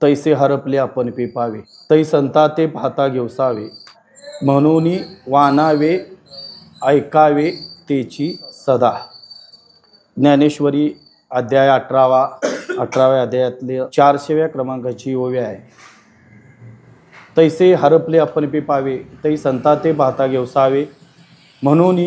तैसे हरपले आपण पिपावे, तै संता ते पाहता घेवसावे, म्हणून वानावे ऐकावे तेची सदा. ज्ञानेश्वरी अध्याय 18व्या अध्यायातले 400व्या क्रमांकाची ओवी आहे. तैसे हरपले आपण पिपावे, तै संता ते पाहता घेवसावे, म्हणून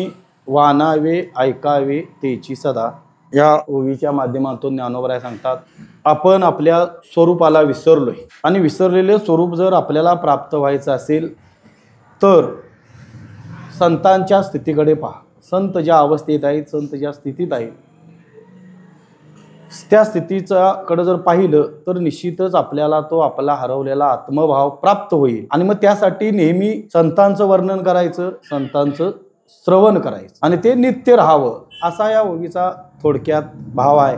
वानावे ऐकावे तेची सदा. या ओवीच्या माध्यमातून ज्ञानोबराय सांगतात, आपण आपल्या स्वरूपाला विसरलोय आणि विसरलेले स्वरूप जर आपल्याला प्राप्त व्हायचं असेल तर संतांच्या स्थितीकडे पहा. संत ज्या अवस्थेत आहेत, संत ज्या स्थितीत आहेत, त्या स्थितीचा कडे जर पाहिलं तर निश्चितच आपल्याला तो आपला हरवलेला आत्मभाव प्राप्त होईल. आणि मग त्यासाठी नेहमी संतांचं वर्णन करायचं, संतांचं श्रवण करायचं आणि ते नित्य राहावं, असा या ओवीचा थोडक्यात भाव आहे.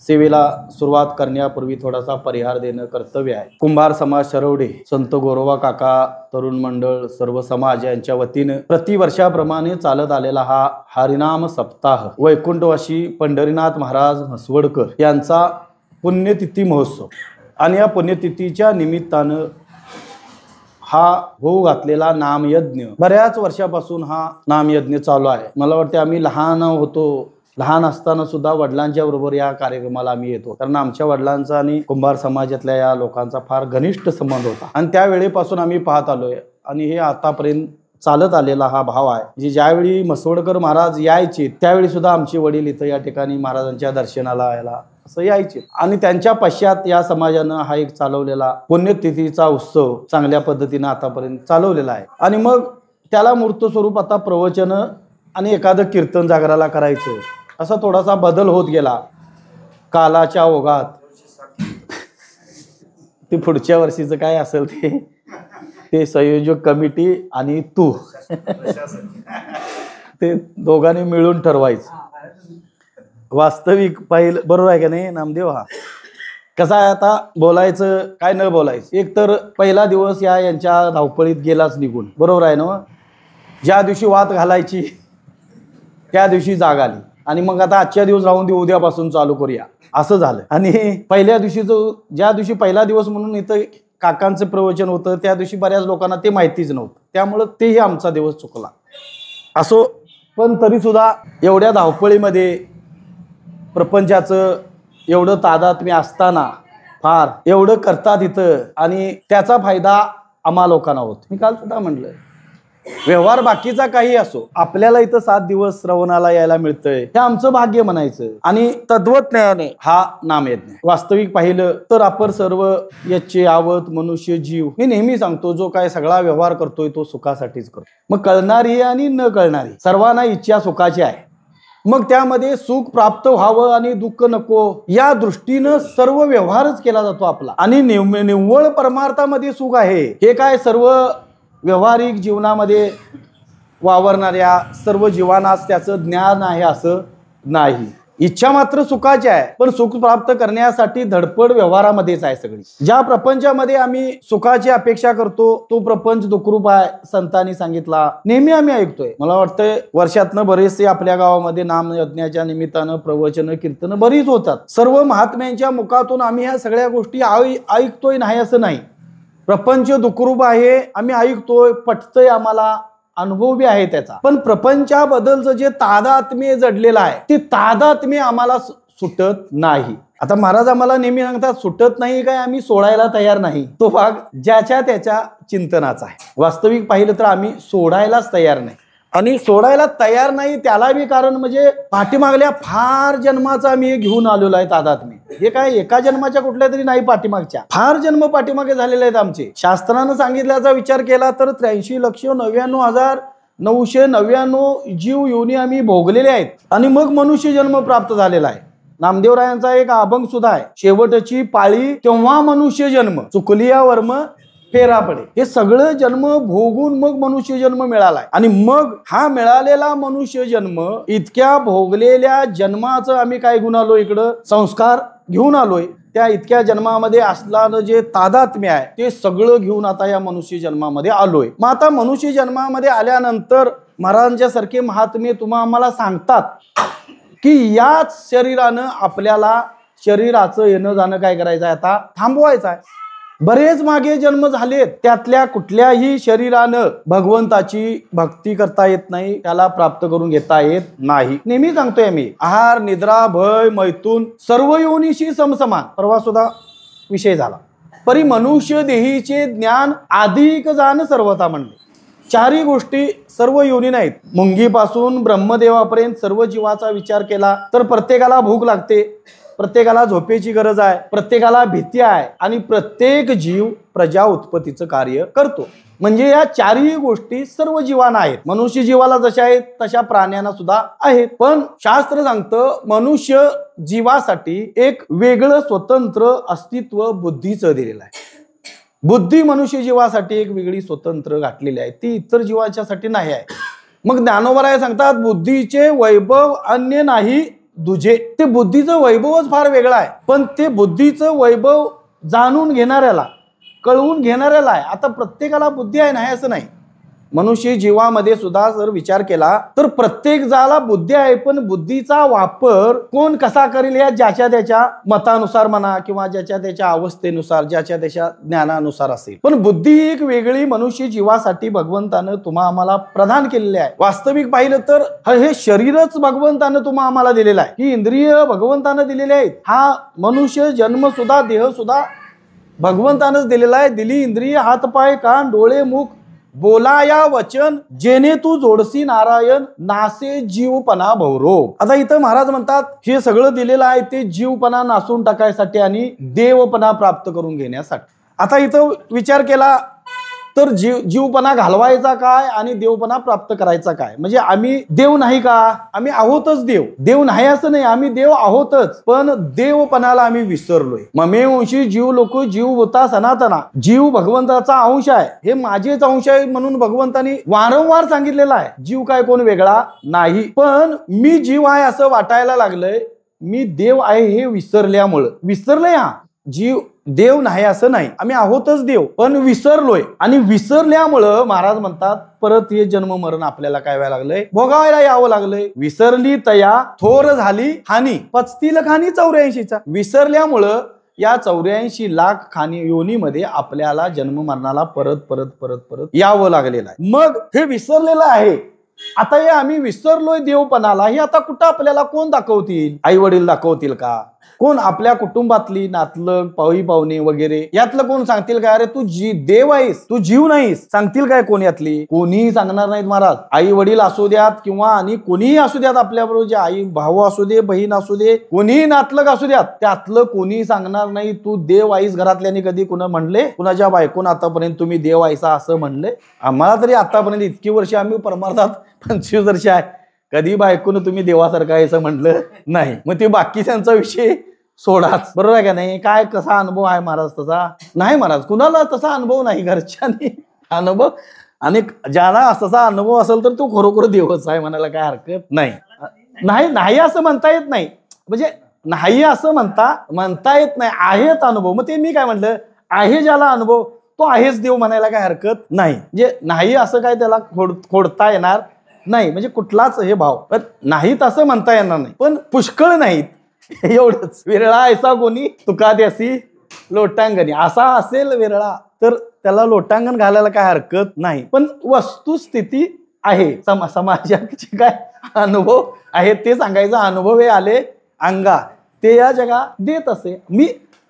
सेवेला सुरुवात करण्यापूर्वी थोडासा परिहार देणं कर्तव्य आहे. कुंभार समाज शरवडे, संत गोरोबा काका, तरुण मंडळ, सर्व समाज यांच्या वतीनं प्रतिवर्षाप्रमाणे चालत आलेला हा हरिनाम सप्ताह वैकुंठवासी पंढरीनाथ महाराज म्हसवडकर यांचा पुण्यतिथी महोत्सव आणि या पुण्यतिथीच्या निमित्तानं हा होऊ घातलेला नामयज्ञ, बऱ्याच वर्षापासून हा नामयज्ञ चालू आहे. मला वाटते आम्ही लहान असताना सुद्धा वडिलांच्या बरोबर या कार्यक्रमाला आम्ही येतो, कारण आमच्या वडिलांचा आणि कुंभार समाजातल्या या लोकांचा फार घनिष्ठ संबंध होता आणि त्यावेळेपासून आम्ही पाहत आलोय आणि हे आतापर्यंत चालत आलेला हा भाव आहे. म्हणजे ज्यावेळी म्हसवडकर महाराज यायचे त्यावेळी सुद्धा आमचे वडील इथं या ठिकाणी महाराजांच्या दर्शनाला यायला असं यायचे आणि त्यांच्या पश्चात या समाजानं हा एक चालवलेला पुण्यतिथीचा उत्सव चांगल्या पद्धतीनं आतापर्यंत चालवलेला आहे. आणि मग त्याला मूर्त स्वरूप आता प्रवचन आणि एखादं कीर्तन जागराला करायचं असा थोडासा बदल होत गेला कालाच्या ओघात. ते पुढच्या वर्षीचं काय असेल ते संयोजक कमिटी आणि तू ते दोघांनी मिळून ठरवायचं. वास्तविक पाहिलं बरोबर आहे का नाही नामदेव? हा कसा आहे, आता बोलायचं काय न बोलायचं, एक तर पहिला दिवस यांच्या धावपळीत गेलाच निघून, बरोबर आहे ना. ज्या दिवशी वात घालायची त्या दिवशी जाग आली आणि मग आता आजच्या दिवस राहून दे, उद्यापासून चालू करूया असं झालं. आणि पहिल्या दिवशी ज्या दिवशी पहिला दिवस म्हणून इथं काकांचं प्रवचन होतं त्या दिवशी बऱ्याच लोकांना ते माहितीच नव्हतं, त्यामुळं तेही आमचा दिवस चुकला. असो, पण तरी सुद्धा एवढ्या धावपळीमध्ये प्रपंचाचं एवढं तादात्म्य असताना फार एवढं करतात इथं आणि त्याचा फायदा आम्हा लोकांना होतो. मी काल सुद्धा म्हटलं, व्यवहार बाकीचा काही असो, आपल्याला इथं 7 दिवस श्रवणाला यायला मिळतंय हे आमचं भाग्य म्हणायचं. आणि तद्वज्ञाने हा नामयज्ञ वास्तविक पाहिलं तर आपण सर्व याचे आवत मनुष्य जीव, मी नेहमी सांगतो, जो काय सगळा व्यवहार करतोय तो सुखासाठीच करतो. मग कळणारी आणि न कळणारी सर्वांना इच्छा सुखाची आहे. मग त्यामध्ये सुख प्राप्त व्हावं आणि दुःख नको या दृष्टीनं सर्व व्यवहारच केला जातो आपला. आणि निव्वळ परमार्थामध्ये सुख आहे हे काय सर्व व्यवहारिक जीवनामध्ये वावरणाऱ्या सर्व जीवांनाच त्याचं ज्ञान आहे असं नाही. इच्छा मात्र सुखाची आहे, पण सुख प्राप्त करण्यासाठी धडपड व्यवहारामध्येच आहे सगळी. ज्या प्रपंचामध्ये आम्ही सुखाची अपेक्षा करतो तो प्रपंच दुःखरूप आहे, संतांनी सांगितला, नेहमी आम्ही ऐकतोय. मला वाटतंय वर्षातनं बरेचसे आपल्या गावामध्ये नाम यज्ञाच्या निमित्तानं प्रवचन कीर्तन बरीच होतात. सर्व महात्म्यांच्या मुखातून आम्ही ह्या सगळ्या गोष्टी ऐकतोय नाही असं नाही. प्रपंच दुःखरूप आहे, आम्ही ऐकतोय, पटतंय, आम्हाला अनुभव बी आहे त्याचा. पण प्रपंचाबद्दलचं जे तादात्म्य जडलेलं आहे ते तादात्म्य आम्हाला सुटत नाही. आता महाराज आम्हाला नेहमी सांगतात, सुटत नाही काय, आम्ही सोडायला तयार नाही. तो भाग ज्याच्या त्याच्या चिंतनाचा आहे. वास्तविक पाहिलं तर आम्ही सोडायलाच तयार नाही. आणि सोडायला तयार नाही त्याला बी कारण म्हणजे पाठीमागल्या फार जन्माचा आम्ही घेऊन आलेलो आहे तादात्म्य. हे काय एका जन्माच्या कुठल्या तरी नाही, पाठीमागच्या फार जन्म पाठीमागे झालेले आहेत आमचे. शास्त्रानं सांगितल्याचा विचार केला तर 83,99,999 जीव योनी आम्ही भोगलेले आहेत आणि मग मनुष्य जन्म प्राप्त झालेला आहे. नामदेवरायांचा एक अभंग सुद्धा आहे, शेवटची पाळी तेव्हा मनुष्य जन्म, चुकलिया वर्म फेरा पडे. हे सगळं जन्म भोगून मग मनुष्य जन्म मिळालाय आणि मग हा मिळालेला मनुष्य जन्म इतक्या भोगलेल्या जन्माचं आम्ही काय घेऊन आलो, इकडं संस्कार घेऊन आलोय. त्या इतक्या जन्मामध्ये असणारं जे तादात्म्य आहे ते सगळं घेऊन आता या मनुष्य जन्मामध्ये आलोय. मग आता मनुष्य जन्मामध्ये आल्यानंतर महाराजांच्या सारखे महात्मे तुम्हा आम्हाला सांगतात की याच शरीरानं आपल्याला शरीराचं येणं जाणं काय करायचं आहे, आता थांबवायचं आहे. बरेच मागे जन्म झालेत, त्यातल्या कुठल्याही शरीरानं भगवंताची भक्ती करता येत नाही, त्याला प्राप्त करून घेता येत नाही. नेहमी सांगतोय मी, आहार निद्रा भय मैथून सर्व योनीशी समसमान. परवा सुद्धा विषय झाला. परी मनुष्य देहीचे ज्ञान अधिक जाण सर्वता म्हणले. चारही गोष्टी सर्व योनी नाहीत. मुंगीपासून ब्रह्मदेवापर्यंत सर्व जीवाचा विचार केला तर प्रत्येकाला भूक लागते, प्रत्येकाला झोपेची गरज आहे, प्रत्येकाला भीती आहे आणि प्रत्येक जीव प्रजा उत्पत्तीचं कार्य करतो. म्हणजे या चारही गोष्टी सर्व जीवांना आहेत. मनुष्य जीवाला जशा आहेत तशा प्राण्यांना सुद्धा आहेत. पण शास्त्र सांगतं मनुष्य जीवासाठी एक वेगळं स्वतंत्र अस्तित्व बुद्धीचं दिलेलं आहे. बुद्धी मनुष्य जीवासाठी एक वेगळी स्वतंत्र घातलेली आहे, ती इतर जीवाच्यासाठी नाही आहे. मग ज्ञानोबराय सांगतात बुद्धीचे वैभव अन्य नाही दुजे. ते बुद्धीचं वैभवच फार वेगळं आहे, पण ते बुद्धीचं वैभव जाणून घेणाऱ्याला, कळवून घेणाऱ्याला आहे. आता प्रत्येकाला बुद्धी आहे नाही असं नाही. मनुष्य जीवामध्ये सुद्धा जर विचार केला तर प्रत्येक जणाला बुद्धी आहे, पण बुद्धीचा वापर कोण कसा करेल या ज्याच्या त्याच्या मतानुसार म्हणा किंवा ज्याच्या त्याच्या अवस्थेनुसार, ज्याच्या त्याच्या ज्ञानानुसार असेल. पण बुद्धी एक वेगळी मनुष्य जीवासाठी भगवंतानं तुम्हा आम्हाला प्रदान केलेली आहे. वास्तविक पाहिलं तर हे शरीरच भगवंतानं तुम्हा आम्हाला दिलेलं आहे, ही इंद्रिय भगवंतानं दिलेली आहेत. हा मनुष्य जन्म सुद्धा देह सुद्धा भगवंतानंच दिलेला आहे. दिली इंद्रिय हात पाय कान डोळे मुख बोला या वचन जेने तू जोडसी नारायण नासे जीवपणा भवरोग. आता इथं महाराज म्हणतात हे सगळं दिलेलं आहे ते जीवपणा नासून टाकायसाठी आणि देवपणा प्राप्त करून घेण्यासाठी. आता इथं विचार केला तर जीवपणा घालवायचा काय आणि देवपणा प्राप्त करायचा काय. म्हणजे आम्ही देव नाही का, आम्ही आहोतच देव. देव नाही असं नाही, आम्ही देव आहोतच, पण देवपणाला आम्ही विसरलोय. ममेवंशी जीव लोक जीव होता सनातना. जीव भगवंताचा अंश आहे, हे माझेच अंश आहे म्हणून भगवंतानी वारंवार सांगितलेलं आहे. जीव काय कोण वेगळा नाही, पण मी जीव आहे असं वाटायला लागलंय. मी देव आहे हे विसरल्यामुळं. विसरलंय, हा जीव देव नाही असं नाही, आम्ही आहोतच देव, पण विसरलोय. आणि विसरल्यामुळं महाराज म्हणतात परत हे जन्म मरण आपल्याला काय व्हायला लागलंय, भोगावायला यावं लागलंय. विसरली तया थोर झाली हानी पचतील खानी 84चा. विसरल्यामुळं या 84 लाख खानी योनीमध्ये आपल्याला जन्म मरणाला परत परत परत परत यावं लागलेलं आहे. मग हे विसरलेलं आहे. आता हे आम्ही विसरलोय देवपणाला, हे आता कुठं आपल्याला कोण दाखवतील? आई वडील दाखवतील का? कोण आपल्या कुटुंबातली नातलग पावी पाहुणे वगैरे यातलं कोण सांगतील काय अरे तू देव आहेस, तू जीव नाहीस? सांगतील काय कोण यातली? कोणीही सांगणार नाहीत महाराज. आई वडील असू द्यात किंवा आणि कोणीही असू द्यात, आपल्याबरोबर जे आई भाऊ असू दे, बहीण असू दे, कोणीही नातलग असू द्यात, त्यातलं कोणीही सांगणार नाही तू देव आहेस. घरातल्यानी कधी कुणा म्हणले, कुणाच्या बायकोन आतापर्यंत तुम्ही देव आहेसा असं म्हणले? आम्हाला तरी आतापर्यंत इतकी वर्ष आम्ही परमार्थात 25 वर्ष आहे, कधी बायकोनं तुम्ही देवासारखं आहे असं म्हटलं नाही. मग ते बाकीच्यांचा विषय सोडाच, बरोबर आहे का नाही? काय कसा अनुभव आहे महाराज तसा नाही. महाराज कुणाला तसा अनुभव नाही, घरच्यांनी अनुभव, आणि ज्याला तसा अनुभव असेल तर तो खरोखर देवच आहे म्हणायला काय हरकत नाही. नाही नाही असं म्हणता येत नाही, म्हणजे नाही असं म्हणता येत नाही, आहेच अनुभव. मग ते मी काय म्हटलं, आहे ज्याला अनुभव तो आहेच देव म्हणायला काय हरकत नाही. म्हणजे नाही असं काय त्याला खोडता येणार नाही, म्हणजे कुठलाच हे भाव पण नाहीत असं म्हणता येणार नाही, पण पुष्कळ नाहीत एवढंच. विरळा ऐसा कोणी तुका त्यासी लोटांगणी. असा असेल विरळा तर त्याला लोटांगण घालायला काय हरकत नाही. पण वस्तुस्थिती आहे, समाजाचे काय अनुभव आहेत ते सांगायचा. अनुभव हे आले अंगा ते या जगा देत असे. मी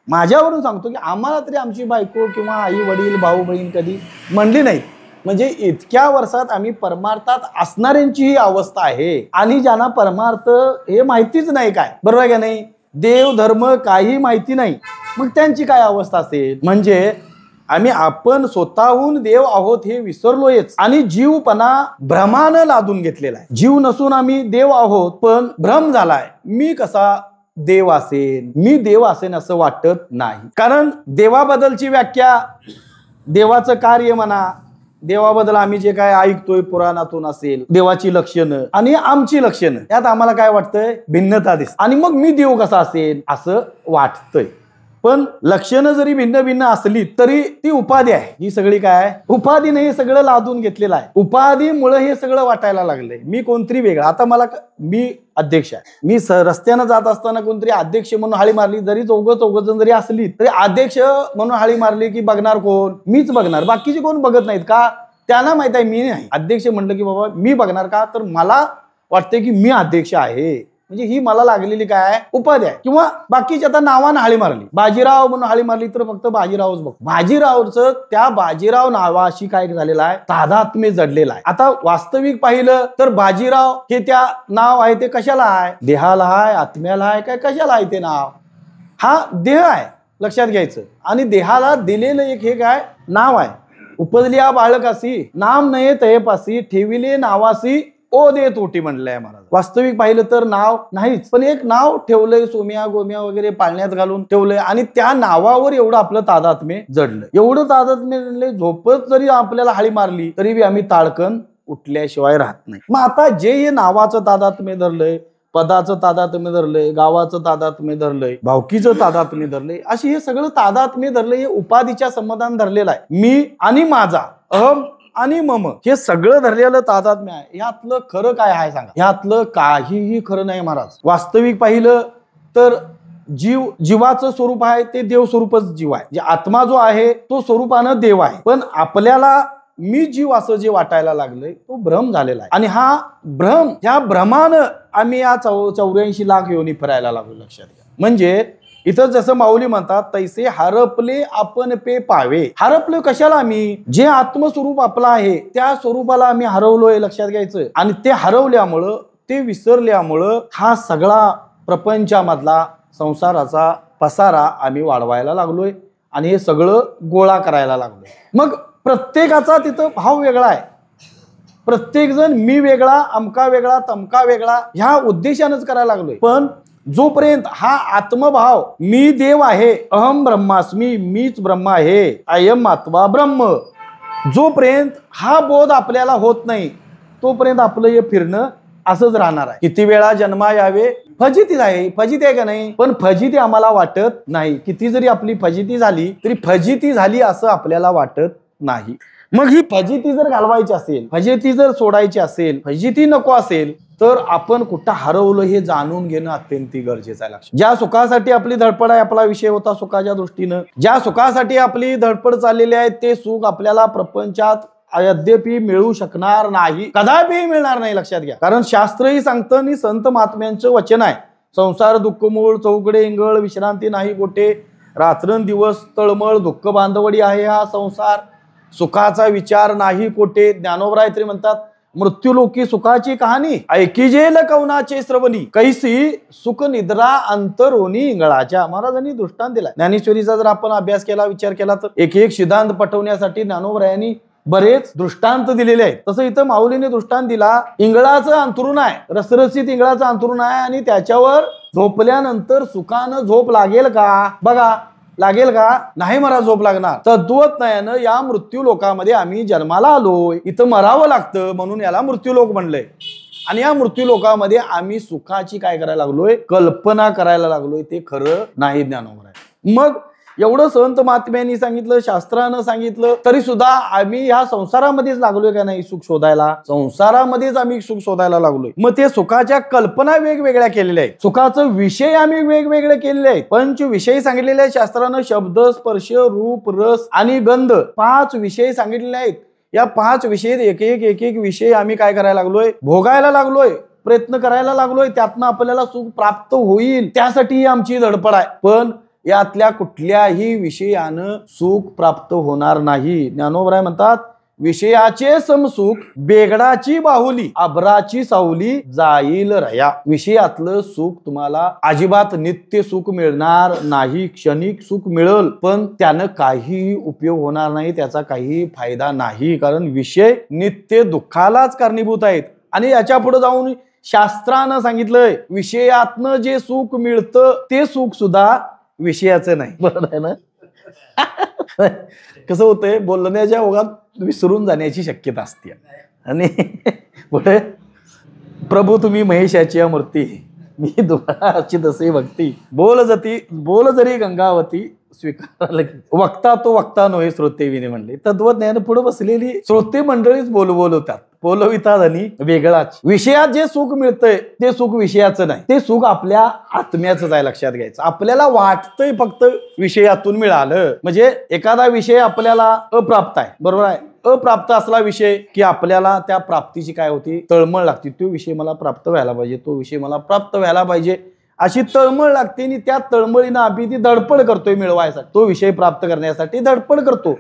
माझ्यावरून सांगतो की आम्हाला तरी आमची बायको किंवा आई वडील भाऊ बहीण कधी म्हणली नाही. म्हणजे इतक्या वर्षात आम्ही परमार्थात असणाऱ्यांची ही अवस्था आहे, आणि ज्यांना परमार्थ हे माहितीच नाही काय, बरोबर आहे का नाही? देव धर्म काही माहिती नाही, मग त्यांची काय अवस्था असेल? म्हणजे आपण स्वतःहून देव आहोत हे विसरलोयच, आणि जीवपणा भ्रमानं लादून घेतलेला आहे. जीव नसून आम्ही देव आहोत, पण भ्रम झालाय. मी कसा देव असेन, मी देव असेन असं वाटत नाही. कारण देवाबद्दलची व्याख्या, देवाचं कार्य म्हणा, देवाबद्दल आम्ही जे काय ऐकतोय पुराणातून असेल, देवाची लक्षणं आणि आमची लक्षणं, यात आम्हाला काय वाटतंय, भिन्नता दिसते. आणि मग मी देव कसा असेल असं वाटतंय. पण लक्षणं जरी भिन्न भिन्न असली तरी ती उपाधी आहे. ही सगळी काय उपाधी नाही, सगळं लादून घेतलेलं आहे. उपाधीमुळे हे सगळं वाटायला लागलंय. मी कोणतरी वेगळा. आता मला मी अध्यक्ष आहे, मी रस्त्यानं जात असताना कोणतरी अध्यक्ष म्हणून हाळी मारली, जरी चौघ जण जरी असली तरी अध्यक्ष म्हणून हाळी मारली की बघणार कोण? मीच बघणार. बाकीचे कोण बघत नाहीत का? त्यांना माहित आहे मी नाही. अध्यक्ष म्हणलं की बाबा मी बघणार का? तर मला वाटते की मी अध्यक्ष आहे, म्हणजे ही मला लागलेली काय उपाधी आहे. किंवा बाकीची आता नावानं हाळी मारली, बाजीराव म्हणून हाळी मारली तर फक्त बाजीरावच बघ. बाजीरावचं त्या बाजीराव नावाशी काय झालेलं आहे, तादात्म्य जडलेला आहे. आता वास्तविक पाहिलं तर बाजीराव हे त्या नाव आहे ते कशाला आहे? देहाला आहे, आत्म्याला आहे, काय कशाला आहे ते नाव? हा देह आहे, लक्षात घ्यायचं. आणि देहाला दिलेलं एक हे काय नाव आहे. उपजल्या बाळकासी नाम नये तयपासी ठेविले नावासी ओ दे तोटी म्हणलंय महाराज. वास्तविक पाहिलं तर नाव नाहीच, पण एक नाव ठेवलंय, सोम्या गोम्या वगैरे पाळण्यात घालून ठेवलंय आणि त्या नावावर एवढं आपलं तादात्म्य जडलं. एवढं तादात्म्य झोपत जरी आपल्याला हाळी मारली तरी बी आम्ही ताडकन उठल्याशिवाय राहत नाही. मग आता जे हे नावाचं तादात्म्य धरलंय, पदाचं तादात्म्य धरलंय, गावाचं तादात्म्य धरलंय, भावकीचं तादात्म्य धरलंय, अशी हे सगळं तादात्म्य धरलंय. हे उपाधीच्या संबंधान धरलेलं आहे. मी आणि माझा, अहम आणि मम, हे सगळं धरलेलं तादात्म्य आहे. ह्यातलं खरं काय आहे सांगा? ह्यातलं काहीही खरं नाही महाराज. वास्तविक पाहिलं तर जीवाचं स्वरूप आहे ते देव स्वरूपच जीव आहे. जे आत्मा जो आहे तो स्वरूपानं देव आहे. पण आपल्याला मी जीव असं जे वाटायला लागलंय तो भ्रम झालेला आहे. आणि हा भ्रम, ह्या भ्रमानं आम्ही या 84 लाख योनी फिरायला लागलो. लक्षात घ्या. म्हणजे इथं जसं माऊली म्हणतात, तैसे हरपले आपण पे पावे. हरपले कशाला? आम्ही जे आत्मस्वरूप आपलं आहे त्या स्वरूपाला आम्ही हरवलोय, लक्षात घ्यायचं. आणि ते हरवल्यामुळं, ते विसरल्यामुळं हा सगळा प्रपंचामधला संसाराचा पसारा आम्ही वाढवायला लागलोय आणि हे सगळं गोळा करायला लागलोय. मग प्रत्येकाचा तिथं भाव वेगळा आहे. प्रत्येक जण मी वेगळा, अमका वेगळा, तमका वेगळा, ह्या उद्देशानंच करायला लागलोय. पण जोपर्यंत हा आत्मभाव, मी देव आहे, अहम ब्रह्मास्मी, मीच ब्रह्म आहे, अयम आत्मा ब्रह्म, जोपर्यंत हा बोध आपल्याला होत नाही तोपर्यंत आपलं हे फिरणं असंच राहणार आहे. किती वेळा जन्मा यावे, फजिती आहे. फजिती आहे का नाही? पण फजिती आम्हाला वाटत नाही. किती जरी आपली फजिती झाली तरी फजिती झाली असं आपल्याला वाटत नाही. मग ही फजिती जर घालवायची असेल, फजिती जर सोडायची असेल, फजिती नको असेल तर आपण कुठं हरवलं हे जाणून घेणं अत्यंत गरजेचं आहे. ज्या सुखासाठी आपली धडपड आहे, आपला विषय होता सुखाच्या दृष्टीनं, ज्या सुखासाठी आपली धडपड चाललेली आहे ते सुख आपल्याला प्रपंचात अद्यापि मिळू शकणार नाही, कदापि मिळणार नाही. लक्षात घ्या. कारण शास्त्रही सांगतं आणि संत महात्म्यांचं वचन आहे, संसार दुःख मूळ, चौकडे इंगळ, विश्रांती नाही कोठे, रात्रंदिवस तळमळ, दुःख बांधवडी आहे हा संसार, सुखाचा विचार नाही कोठे. ज्ञानोबराय तरी म्हणतात, मृत्यूलोकी सुखाची कहाणी ऐकिजेल कवनाचे श्रवणी, कैसी सुख निद्रा अंतरोनी इंगळाच्या. महाराजांनी दृष्टांत दिला. ज्ञानेश्वरीचा जर आपण अभ्यास केला, विचार केला तर एक एक सिद्धांत पटवण्यासाठी ज्ञानोबरायांनी बरेच दृष्टांत दिलेले आहेत. तसं इथं माऊलीने दृष्टांत दिला, इंगळाचं अंथरुण आहे, रसरसीत इंगळाचं अंथरुण आहे आणि त्याच्यावर झोपल्यानंतर सुखानं झोप लागेल का? बघा, लागेल का? नाही महाराज, झोप लागणार. तद्वत नयानं या मृत्यू लोकामध्ये आम्ही जन्माला आलोय, इथं मरावं लागतं म्हणून याला मृत्यूलोक म्हणलंय. आणि या मृत्यू लोकामध्ये आम्ही सुखाची काय करायला लागलोय, कल्पना करायला लागलोय. ते खरं नाही ज्ञानोबर आहे. मग एवढं संत महात्म्यांनी सांगितलं, शास्त्रानं सांगितलं, तरी सुद्धा आम्ही ह्या संसारामध्येच लागलोय का नाही सुख शोधायला? संसारामध्येच आम्ही सुख शोधायला लागलोय. मग ते सुखाच्या कल्पना वेगवेगळ्या केलेल्या आहेत, सुखाचं विषय आम्ही वेगवेगळे केलेले आहेत. पंच विषय सांगितलेले आहेत शास्त्रानं, शब्द, स्पर्श, रूप, रस आणि गंध, 5 विषय सांगितलेले आहेत. या 5 विषयात एक एक विषय आम्ही काय करायला लागलोय, भोगायला लागलोय, प्रयत्न करायला लागलोय. त्यातनं आपल्याला सुख प्राप्त होईल त्यासाठी आमची धडपड आहे. पण यातल्या कुठल्याही विषयानं सुख प्राप्त होणार नाही. ज्ञानोबराय म्हणतात, विषयाचे समसुख बेगडाची बाहुली, अभराची सावली जाईल रया. विषयातलं सुख तुम्हाला अजिबात नित्य सुख मिळणार नाही. क्षणिक सुख मिळेल पण त्यानं काही उपयोग होणार नाही, त्याचा काही फायदा नाही. कारण विषय नित्य दुःखालाच कारणीभूत आहेत. आणि याच्या पुढे जाऊन शास्त्रानं सांगितलंय, विषयातनं जे सुख मिळतं ते सुख सुद्धा विषयाचं नाही. बरोबर आहे ना? कसं होतंय, बोलण्याच्या ओघात विसरून जाण्याची शक्यता असते. आणि पुढे प्रभू तुम्ही महेशाची मूर्ती, मी दुराची तसे भक्ती बोल जरी गंगावती स्वीकारायला वक्ता तो वक्ता नव्हे श्रोते विने म्हणले. तत्वज्ञान पुढे बसलेली श्रोते मंडळीच बोलवतात, बोलवितात आणि वेगळाच. विषयात जे सुख मिळतंय ते सुख विषयाचं नाही, ते सुख आपल्या आत्म्याचं आहे. लक्षात घ्यायचं. आपल्याला वाटतंय फक्त विषयातून मिळालं म्हणजे एखादा विषय आपल्याला अप्राप्त आहे, बरोबर आहे. अप्राप्त असला विषय की आपल्याला त्या प्राप्तीची काय होती, तळमळ लागते. तो विषय मला प्राप्त व्हायला पाहिजे, तो विषय मला प्राप्त व्हायला पाहिजे अशी तळमळ लागते आणि त्या तळमळीनं आम्ही ती धडपड करतोय मिळवायसाठी, तो विषय प्राप्त करण्यासाठी धडपड करतो.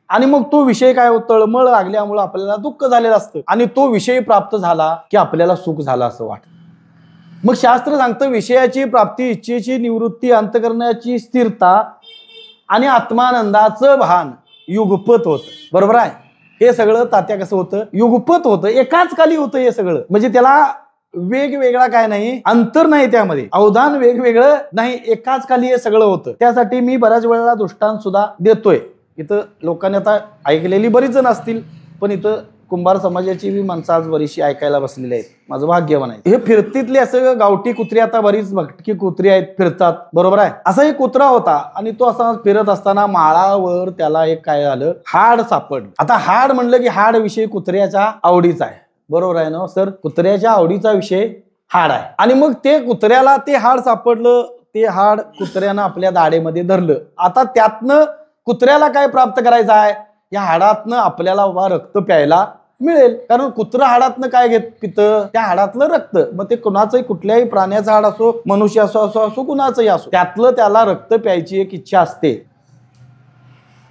आणि मग तो विषय काय होत, तळमळ लागल्यामुळे आपल्याला दुःख झालेलं असतं आणि तो विषय प्राप्त झाला की आपल्याला सुख झालं असं वाटतं. मग शास्त्र सांगतं विषयाची प्राप्ती, इच्छेची निवृत्ती, अंतकरणाची स्थिरता आणि आत्मानंदाचं भान युगपत होतं. बरोबर आहे. हे सगळं तात्या कसं होतं, युगपत होतं, एकाच काली होतं हे सगळं. म्हणजे त्याला वेगवेगळा काय नाही, अंतर नाही, त्यामध्ये अवधान वेगवेगळं नाही, एकाच खाली हे सगळं होतं. त्यासाठी मी बऱ्याच वेळेला दृष्टांत सुद्धा देतोय. इथं लोकांनी आता ऐकलेली बरीच जण असतील, पण इथं कुंभार समाजाची बी माणसं आज बरीचशी ऐकायला बसलेली आहेत. माझं भाग्य म्हणायचं. हे फिरतीतले असं गावठी कुत्री, आता बरीच भटकी कुत्री आहेत, फिरतात, बरोबर आहे. असा एक कुत्रा होता आणि तो असा फिरत असताना माळावर त्याला एक काय झालं, हाड सापडलं. आता हाड म्हणलं की हाड विषय कुत्र्याच्या आवडीचा आहे, बरोबर आहे ना सर. कुत्र्याच्या आवडीचा विषय हाड आहे. आणि मग ते कुत्र्याला ते हाड सापडलं, ते हाड कुत्र्यानं आपल्या दाढेमध्ये धरलं. आता त्यातनं कुत्र्याला काय प्राप्त करायचं आहे, या हाडातनं आपल्याला बाबा रक्त प्यायला मिळेल. कारण कुत्रा हाडातनं काय पितं, त्या हाडातलं रक्त. मग ते कुणाचंही, कुठल्याही प्राण्याचं हाड असो, मनुष्य असो कुणाचंही असो, त्यातलं त्याला रक्त प्यायची एक इच्छा असते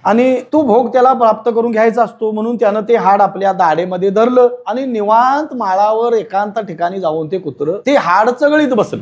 आणि तो भोग त्याला प्राप्त करून घ्यायचा असतो. म्हणून त्यानं ते हाड आपल्या दाढेमध्ये धरलं आणि निवांत माळावर एकांत ठिकाणी जाऊन ते कुत्रं ते हाड चगळीत बसलं.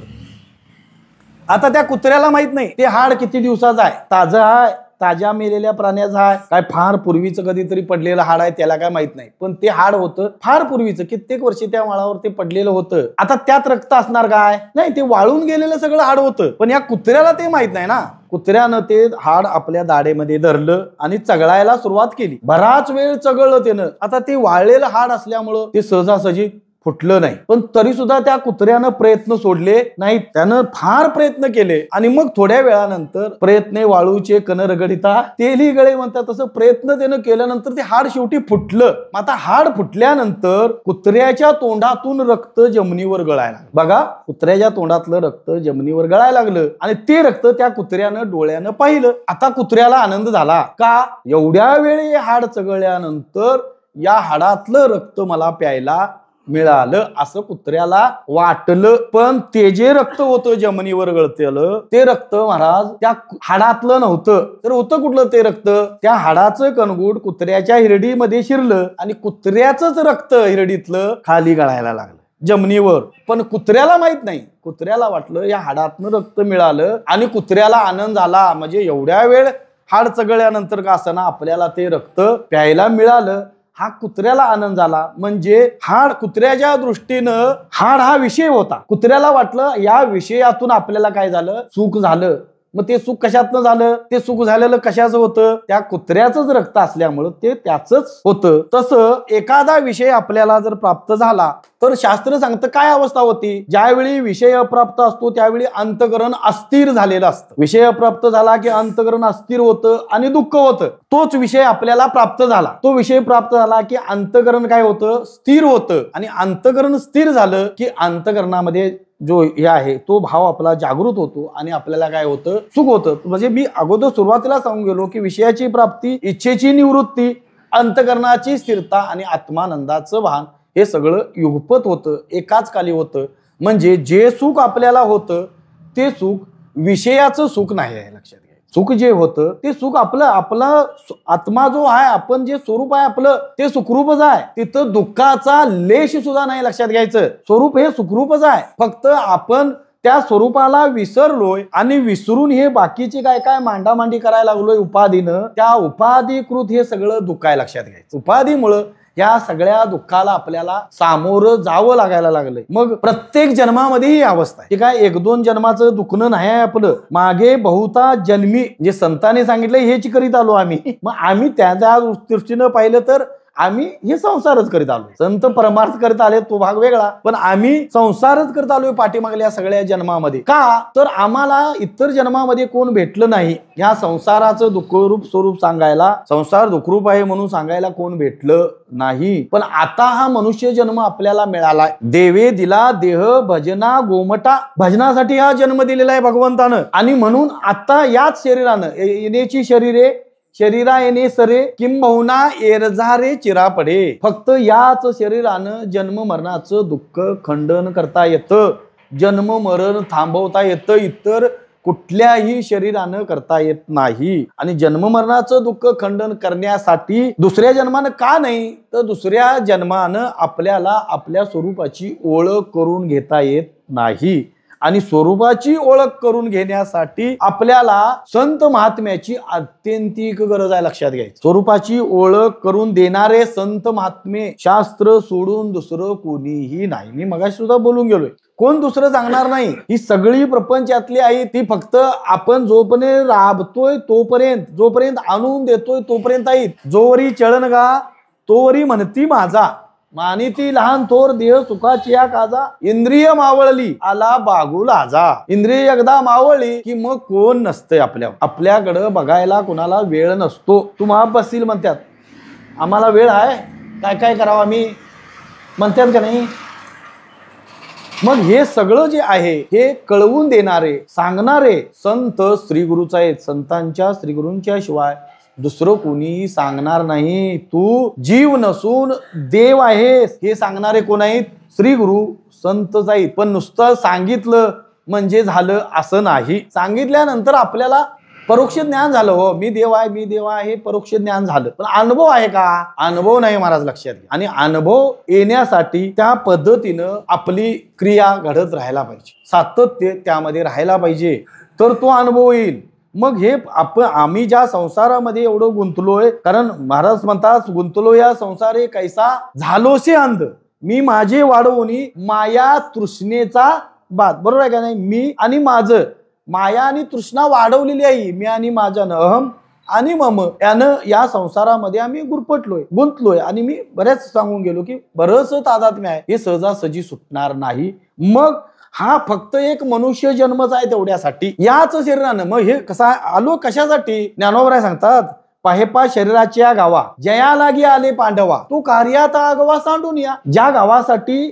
आता त्या कुत्र्याला माहित नाही ते हाड किती दिवसाचं आहे, ताजं आहे, ताज्या मेलेल्या प्राण्याचं आहे, काय फार पूर्वीचं कधीतरी पडलेलं हाड आहे, त्याला काय माहित नाही. पण ते हाड होतं फार पूर्वीचं, कित्येक वर्षी त्या माळावर ते पडलेलं होतं. आता त्यात रक्त असणार काय, नाही, ते वाळून गेलेलं सगळं हाड होतं. पण या कुत्र्याला ते माहित नाही ना. कुत्र्यानं ते हाड आपल्या दाढेमध्ये धरलं आणि चगळायला सुरुवात केली. बराच वेळ चगळलं त्यानं. आता ते वाळलेलं हाड असल्यामुळं ते सहजासहजी फुटलं नाही. पण तरी सुद्धा त्या कुत्र्यानं प्रयत्न सोडले नाहीत. त्यानं फार प्रयत्न केले आणि मग थोड्या वेळानंतर प्रयत्न वाळूचे कण रगडिता तेली गळे म्हणतात, तसं प्रयत्न त्यानं केल्यानंतर ते हाड शेवटी फुटलं. आता हाड फुटल्यानंतर कुत्र्याच्या तोंडातून रक्त जमिनीवर गळायला लागलं. बघा, कुत्र्याच्या तोंडातलं रक्त जमिनीवर गळायला लागलं आणि ते रक्त त्या कुत्र्यानं डोळ्यानं पाहिलं. आता कुत्र्याला आनंद झाला का, एवढ्या वेळी हाड चगळल्यानंतर या हाडातलं रक्त मला प्यायला मिळालं असं कुत्र्याला वाटलं. पण ते जे रक्त होतं जमिनीवर गळतेलं, ते रक्त महाराज त्या हाडातलं नव्हतं. तर होतं कुठलं ते रक्त, त्या हाडाचं कणगूट कुत्र्याच्या हिरडीमध्ये शिरलं आणि कुत्र्याचंच रक्त हिरडीतलं खाली गळायला लागलं जमिनीवर. पण कुत्र्याला माहित नाही. कुत्र्याला वाटलं या हाडातनं रक्त मिळालं आणि कुत्र्याला आनंद झाला. म्हणजे एवढ्या वेळ हाड चगळल्यानंतर का असं ना आपल्याला ते रक्त प्यायला मिळालं, हा कुत्र्याला आनंद झाला. म्हणजे हाड, कुत्र्याच्या दृष्टीनं हाड हा विषय होता. कुत्र्याला वाटलं या विषयातून आपल्याला काय झालं, सुख झालं. मग ते सुख कशातनं झालं, ते सुख झालेलं कशाचं होतं, त्या कुत्र्याचंच रक्त असल्यामुळं ते त्याचंच होतं. तसं एखादा विषय आपल्याला जर प्राप्त झाला तर शास्त्र सांगतं काय अवस्था होती, ज्यावेळी विषय अप्राप्त असतो त्यावेळी अंतकरण अस्थिर झालेलं असतं. विषय अप्राप्त झाला की अंतकरण अस्थिर होतं आणि दुःख होतं. तोच विषय आपल्याला प्राप्त झाला, तो विषय प्राप्त झाला की अंतकरण काय होतं, स्थिर होतं. आणि अंतकरण स्थिर झालं की अंतकरणामध्ये जो हे आहे तो भाव आपला जागृत होतो आणि आपल्याला काय होतं, सुख होतं. म्हणजे मी अगोदर सुरुवातीला सांगून गेलो की विषयाची प्राप्ती, इच्छेची निवृत्ती, अंतकरणाची स्थिरता आणि आत्मानंदाचं भान हे सगळं युगपत होतं, एकाच काली होतं. म्हणजे जे सुख आपल्याला होतं ते सुख विषयाचं सुख नाही आहे. लक्षात घ्या, सुख जे होतं ते सुख आपलं आत्मा जो आहे, आपण जे स्वरूप आहे आपलं ते सुखरूपच आहे. तिथं दुःखाचा लेश सुद्धा नाही. लक्षात घ्यायचं, स्वरूप हे सुखरूपच आहे. फक्त आपण त्या स्वरूपाला विसरलोय आणि विसरून हे बाकीचे काय काय मांडामांडी करायला लागलोय उपाधीनं. त्या उपाधीकृत हे सगळं दुःख आहे. लक्षात घ्यायचं, उपाधीमुळं या सगळ्या दुःखाला आपल्याला सामोरं जावं लागायला लागलंय. मग प्रत्येक जन्मामध्ये ही अवस्था आहे. काय एक दोन जन्माचं दुखणं नाही आहे आपलं, मागे बहुता जन्मी जे संतांनी सांगितलं हेच करीत आलो आम्ही. मग आम्ही त्या दृष्टीनं पाहिलं तर आम्ही हे संसारच करीत आलोय. संत परमार्थ करत आले तो भाग वेगळा, पण आम्ही संसारच करत आलोय पाठीमागल्या सगळ्या जन्मामध्ये. का तर आम्हाला इतर जन्मामध्ये कोण भेटलं नाही. ह्या संसाराचं दुःखरूप स्वरूप सांगायला, संसार दुःखरूप आहे म्हणून सांगायला कोण भेटलं नाही. पण आता हा मनुष्य जन्म आपल्याला मिळाला. देवे दिला देह भजना गोमटा, भजनासाठी हा जन्म दिलेला आहे भगवंतानं. आणि म्हणून आता याच शरीरानं येण्याची शरीरे शरीरा येणे सरे किंबहुना एरझारे चिरा पडे. फक्त याच शरीरानं जन्म मरणाचं दुःख खंडन करता येतं, जन्म मरण थांबवता येतं, इतर कुठल्याही शरीरानं करता येत नाही. आणि जन्म मरणाचं दुःख खंडन करण्यासाठी दुसऱ्या जन्मानं का नाही, तर दुसऱ्या जन्मानं आपल्याला आपल्या स्वरूपाची ओळख करून घेता येत नाही. आणि स्वरूपाची ओळख करून घेण्यासाठी आपल्याला संत महात्म्याची अत्यंतिक गरज आहे, लक्षात घ्यायची. स्वरूपाची ओळख करून देणारे संत महात्मे शास्त्र सोडून दुसरं कोणीही नाही. मी मगाशी सुद्धा बोलून गेलोय, कोण दुसरं सांगणार नाही. ही सगळी प्रपंचातली आहे ती फक्त आपण जोपर्यंत राबतोय तोपर्यंत, जोपर्यंत आणून देतोय तोपर्यंत आहे. जोवरी चळण गा तोवरी म्हणती माझा, मानिती लहान थोर देह सुखाची या काजा, इंद्रिय मावळली आला बागू लाजा. इंद्रिय एकदा मावळली की मग कोण नसतंय आपल्याकडं बघायला कोणाला वेळ नसतो. तू महाप बसतील म्हणतात, आम्हाला वेळ आहे, काय काय करावं आम्ही म्हणतात का नाही. मग हे सगळं जे आहे हे कळवून देणारे सांगणारे संत श्री गुरुच आहेत. संतांच्या श्री गुरूंच्या शिवाय दुसरं कोणी सांगणार नाही. तू जीव नसून देव आहेस हे सांगणारे कोण आहेत? श्री गुरु संतच आहेत. पण नुसतं सांगितलं म्हणजे झालं असं नाही. सांगितल्यानंतर आपल्याला परोक्ष ज्ञान झालं, हो मी देव आहे, मी देव आहे, हे परोक्ष ज्ञान झालं. पण अनुभव आहे का? अनुभव नाही महाराज, लक्षात घ्या. आणि अनुभव येण्यासाठी त्या पद्धतीनं आपली क्रिया घडत राहायला पाहिजे, सातत्य त्यामध्ये राहायला पाहिजे, तर तो अनुभव येईल. मग हे आम्ही ज्या संसारामध्ये एवढं गुंतलोय, कारण महाराज म्हणतात गुंतलो या संसारे कैसा झालोसे अंध, मी माझे वाढवून माया तृष्णेचा बाद. बरोबर आहे का नाही? मी आणि माझं, माया आणि तृष्णा वाढवलेली आहे, मी आणि माझ्यानं, अहम आणि मम यानं या संसारामध्ये आम्ही गुंतलोय. आणि मी बऱ्याच सांगून गेलो की बरंच तादात्म्य आहे, हे सहजासहजी सुटणार नाही. मग हा फक्त एक मनुष्य जन्मच आहे तेवढ्यासाठी याच शरीरानं. मग हे कसा आलो कशासाठी? ज्ञानोबराय सांगतात, पाहेपा शरीराच्या गावा जया लागी आले पांडवा, तू कार्यात गावा सांडून या. ज्या गावासाठी,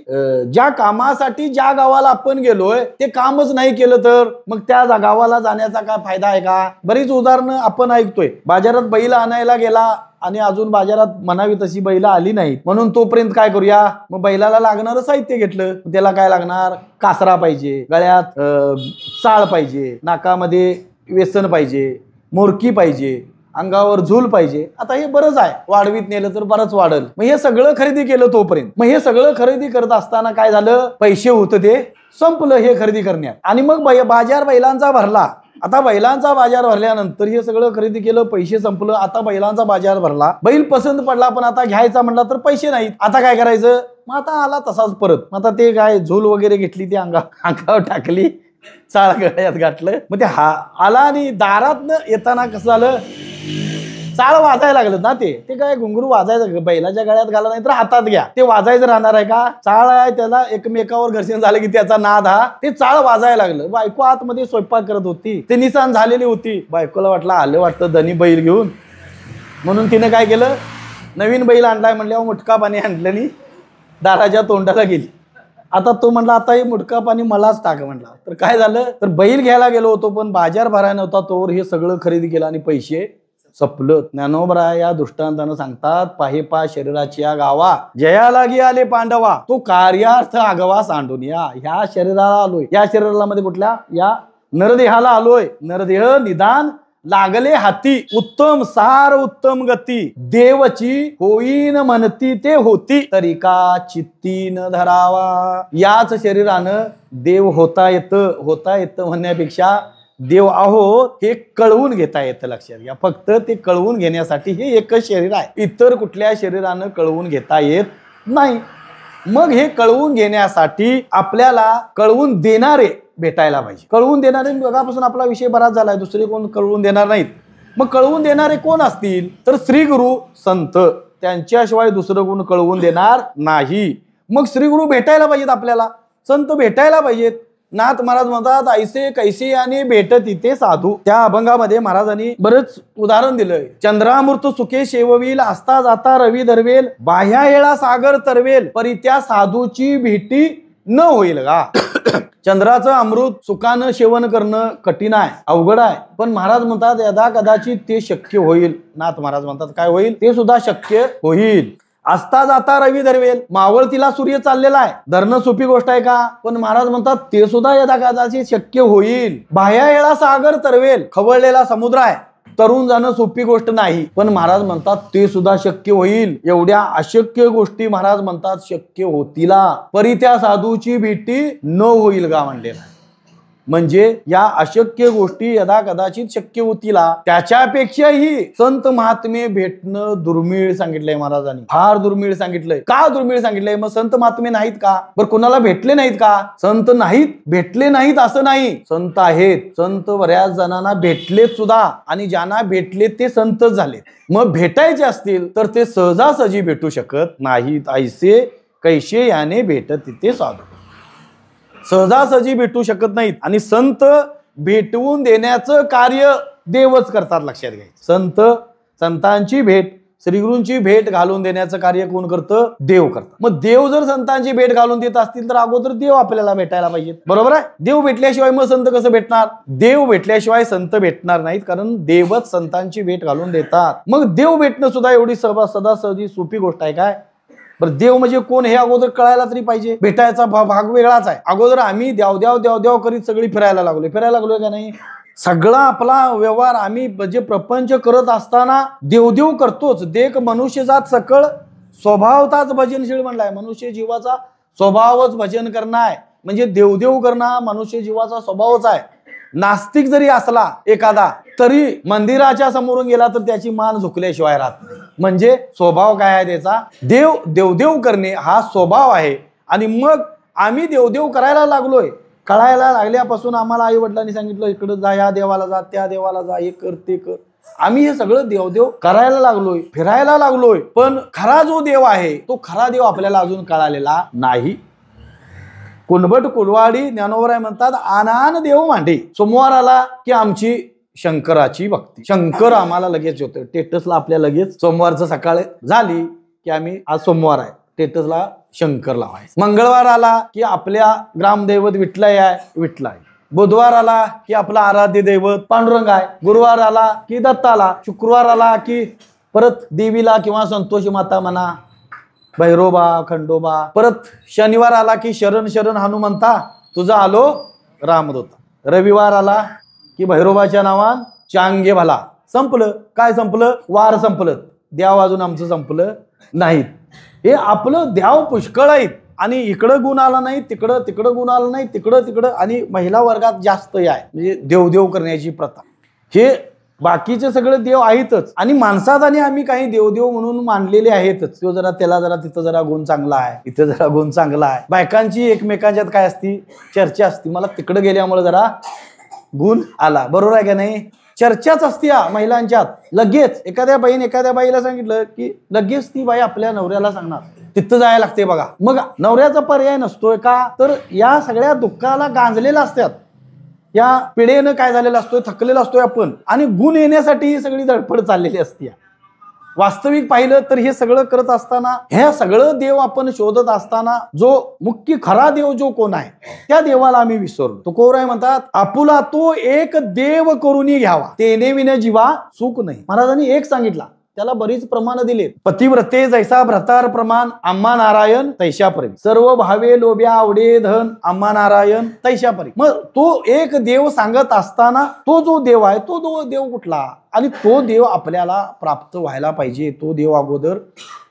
ज्या कामासाठी ज्या गावाला आपण गेलोय ते कामच नाही केलं तर मग त्या गावाला जाण्याचा काय फायदा आहे का? बरीच उदाहरणं आपण ऐकतोय. बाजारात बैल आणायला गेला आणि अजून बाजारात म्हणावी तशी बैल आली नाही, म्हणून तोपर्यंत काय करूया, मग बैलाला लागणारं साहित्य घेतलं. त्याला काय लागणार? कासरा पाहिजे, गळ्यात चाळ पाहिजे, नाकामध्ये व्यसन पाहिजे, मोरकी पाहिजे, अंगावर झूल पाहिजे. आता हे बरंच आहे, वाढवीत नेलं तर बरंच वाढल. मग हे सगळं खरेदी केलं तोपर्यंत. मग हे सगळं खरेदी करत असताना काय झालं? पैसे होतं ते संपलं हे खरेदी करण्यात. आणि मग बाजार बैलांचा भरला. आता बैलांचा बाजार भरल्यानंतर हे सगळं खरेदी केलं, पैसे संपलं. आता बैलांचा बाजार भरला, बैल पसंत पडला, पण आता घ्यायचा म्हणला तर पैसे नाहीत. आता काय करायचं? मग आता आला तसाच परत. आता ते काय झूल वगैरे घेतली, ती अंगावर टाकली, चाळ गळ्यात घातलं. मग ते आला आणि दारात येताना कसं झालं? चाळ वाजायला लागलं ना. ते काय घुंगरू वाजायचं, बैलाच्या गळ्यात घाला नाही तर हातात घ्या, ते वाजायचं राहणार आहे का? चाळ आहे, त्याला एकमेकावर घर्षण झालं की त्याचा नाद हा, ते चाळ वाजायला लागलं. बायको आतमध्ये स्वयंपाक करत होती, ते निसान झालेली होती. बायकोला आलं वाटतं धनी बैल घेऊन, म्हणून तिने काय केलं? नवीन बैल आणलाय म्हणल्यावर मुटका पाणी आणलं, दाराच्या तोंडाला गेली. आता तो म्हणला आता हे मुटका पाणी मलाच टाक म्हणला. तर काय झालं? तर बैल घ्यायला गेलो होतो, पण बाजार भरायला नव्हता तोवर हे सगळं खरेदी केलं आणि पैसे सपलं. ज्ञानोबराय या दृष्टांतानं सांगतात, पाहेपा शरीराच्या गावा जया लागी आले पांडवा, तो कार्यार्थ आगवा सांडून या. ह्या शरीराला आलोय, या शरीराला मध्ये कुठल्या? या नरदेहाला आलोय. नरदेह निदान लागले हाती, उत्तम सार उत्तम गती, देवची होईन म्हणती ते होती, तरी का चित्ती न धरावा. याच शरीरानं देव होता येतं म्हणण्यापेक्षा देव आहो हे कळवून घेता येतं, लक्षात घ्या. फक्त ते कळवून घेण्यासाठी हे एकच शरीर आहे, इतर कुठल्या शरीरानं कळवून घेता येत नाही. मग हे कळवून घेण्यासाठी आपल्याला कळवून देणारे भेटायला पाहिजे. कळवून देणारे, बघापासून आपला विषय बराच झालाय, दुसरे कोण कळवून देणार नाहीत. मग कळवून देणारे कोण असतील? तर श्री गुरु संत. त्यांच्याशिवाय दुसरं गुण कळवून देणार नाही. मग श्रीगुरु भेटायला पाहिजेत, आपल्याला संत भेटायला पाहिजेत. नाथ महाराज म्हणतात ऐसे कैसे आणि भेटत इथे साधू. त्या अभंगामध्ये महाराजांनी बरेच उदाहरण दिलंय. चंद्रामूर्त सुखे शेववील, असता जाता रवी धरवेल, बाह्या येळा सागर तरवेल, परी त्या साधूची भेटी न होईल का. चंद्राचं अमृत सुखानं सेवन करणं कठीण आहे, अवघड आहे. पण महाराज म्हणतात यदा कदाचित ते शक्य होईल. नाथ महाराज म्हणतात काय होईल, ते सुद्धा शक्य होईल. असता जाता रवी धरवेल, मावळतीला सूर्य चाललेला आहे, धरणं सोपी गोष्ट आहे का. पण महाराज म्हणतात ते सुद्धा यदा कदाचित शक्य होईल. बाह्या येळा सागर तरवेल, खवळलेला समुद्र आहे, तरुण जाणं सोपी गोष्ट नाही. पण महाराज म्हणतात ते सुद्धा शक्य होईल. एवढ्या अशक्य गोष्टी महाराज म्हणतात शक्य होतीला, परी त्या साधूची भेटी न होईल का म्हणलेला. म्हणजे या अशक्य गोष्टी यदा कदाचित शक्य होतीला, त्याच्यापेक्षाही संत महात्मे भेटणं दुर्मिळ सांगितलंय महाराजांनी. फार दुर्मिळ सांगितलंय. का दुर्मिळ सांगितलंय. मग संत महात्मे नाहीत का. बरं कोणाला भेटले नाहीत का. संत नाहीत, भेटले नाहीत असं नाही, संत आहेत. संत बऱ्याच जणांना भेटलेत सुद्धा, आणि ज्यांना भेटले ते संतच झाले. मग भेटायचे असतील तर ते सहजासहजी भेटू शकत नाहीत. ऐसे कैसे याने भेटत तिथे साधू, सहजासहजी भेटू शकत नाहीत. आणि संत भेटवून देण्याचं कार्य देवच करतात, लक्षात घ्यायचं. संतांची भेट, श्रीगुरूंची भेट घालून देण्याचं कार्य कोण करतं, देव करतात. मग देव जर संतांची भेट घालून देत असतील तर अगोदर देव आपल्याला भेटायला पाहिजे, बरोबर आहे. देव भेटल्याशिवाय मग संत कसं भेटणार. देव भेटल्याशिवाय संत भेटणार नाहीत, कारण देवच संतांची भेट घालून देतात. मग देव भेटणं सुद्धा एवढी सदासहजी सोपी गोष्ट आहे काय. बरं देव म्हणजे कोण हे अगोदर कळायला तरी पाहिजे. भेटायचा भाग वेगळाच आहे. अगोदर आम्ही द्याव करीत सगळी फिरायला लागलोय का नाही. सगळा आपला व्यवहार आम्ही म्हणजे प्रपंच करत असताना देवदेव करतोच. देख मनुष्यजात सकळ स्वभावताच भजनशील म्हणलाय. मनुष्य जीवाचा स्वभावच भजन करणं आहे, म्हणजे देवदेव करणं मनुष्य जीवाचा स्वभावच आहे. नास्तिक जरी असला एखादा तरी मंदिराच्या समोरून गेला तर त्याची मान झुकल्याशिवाय राहत नाही. म्हणजे स्वभाव काय आहे त्याचा, देवदेव करणे हा स्वभाव आहे. आणि मग आम्ही देवदेव करायला लागलोय. कळायला लागल्यापासून आम्हाला आई वडिलांनी सांगितलं इकडे जा, या देवाला जा, त्या देवाला जा, हे कर ते कर. आम्ही हे सगळं देवदेव करायला लागलोय, फिरायला लागलोय. पण खरा जो देव आहे तो खरा देव आपल्याला अजून कळालेला नाही. कुणबट कुलवाडी ज्ञानोबराय म्हणतात आनान देव मांडे. सोमवार आला की आमची शंकराची भक्ती. शंकर आम्हाला लगेच होतं. टेटसला आपल्या लगेच सोमवारचं सकाळ झाली की आम्ही आज सोमवार आहे, टेटसला शंकर लावायचं. मंगळवार आला की आपल्या ग्रामदैवत विठ्ठलाय आहे, विठ्ठलाय. बुधवार आला की आपला आराध्य दैवत पांडुरंग आहे. गुरुवार आला की दत्ताला. शुक्रवार आला की परत देवीला किंवा संतोषी माता म्हणा, भैरोबा, खंडोबा. परत शनिवार आला की शरण शरण हनुमंता तुझा आलो रामदूता. रविवार आला की भैरोबाच्या नावान चांगे भला. संपलं. काय संपलं, वार संपलं. द्याव अजून आमचं संपलं नाहीत. हे आपलं द्याव पुष्कळ आहेत. आणि इकडं गुण आला नाही, तिकडं गुण आला नाही, तिकडं आणि महिला वर्गात जास्त आहे म्हणजे देवदेव करण्याची प्रथा. हे बाकीचे सगळे देव आहेतच आणि माणसात आणि आम्ही काही देवदेव म्हणून मानलेले आहेतच. तो जरा त्याला जरा तिथं जरा गुण चांगला आहे, इथं जरा गुण चांगला आहे. बायकांची एकमेकांच्यात काय असती, चर्चा असती. मला तिकडे गेल्यामुळे जरा गुण आला, बरोबर आहे का नाही. चर्चाच असते महिलांच्यात. लगेच एखाद्या बाईला सांगितलं की लगेच ती बाई आपल्या नवऱ्याला सांगणार तिथं जायला लागते बघा. मग नवऱ्याचा पर्याय नसतोय का, तर या सगळ्या दुःखाला गांजलेला असतात. या पिढेनं काय झालेलं असतोय, थकलेला असतोय आपण. आणि गुण येण्यासाठी ही सगळी धडपड चाललेली असते. वास्तविक पाहिलं तर हे सगळं करत असताना, हे सगळं देव आपण शोधत असताना जो मुख्य खरा देव जो कोण आहे त्या देवाला आम्ही विसरलो. तो कोराय म्हणतात आपुला तो एक देव करूनी घ्यावा, तेने विने जीवा सुख नाही. महाराजांनी एक सांगितला, त्याला बरीच प्रमाण दिले. पतिव्रते जैसा भ्रतार प्रमाण, आम्हा नारायण तैशा परी. सर्व भावे लोभ्या आवडे धन, आम्हा नारायण तैशा परी. मग तो एक देव सांगत असताना तो जो देव आहे तो देव कुठला, आणि तो देव आपल्याला प्राप्त व्हायला पाहिजे. तो देव अगोदर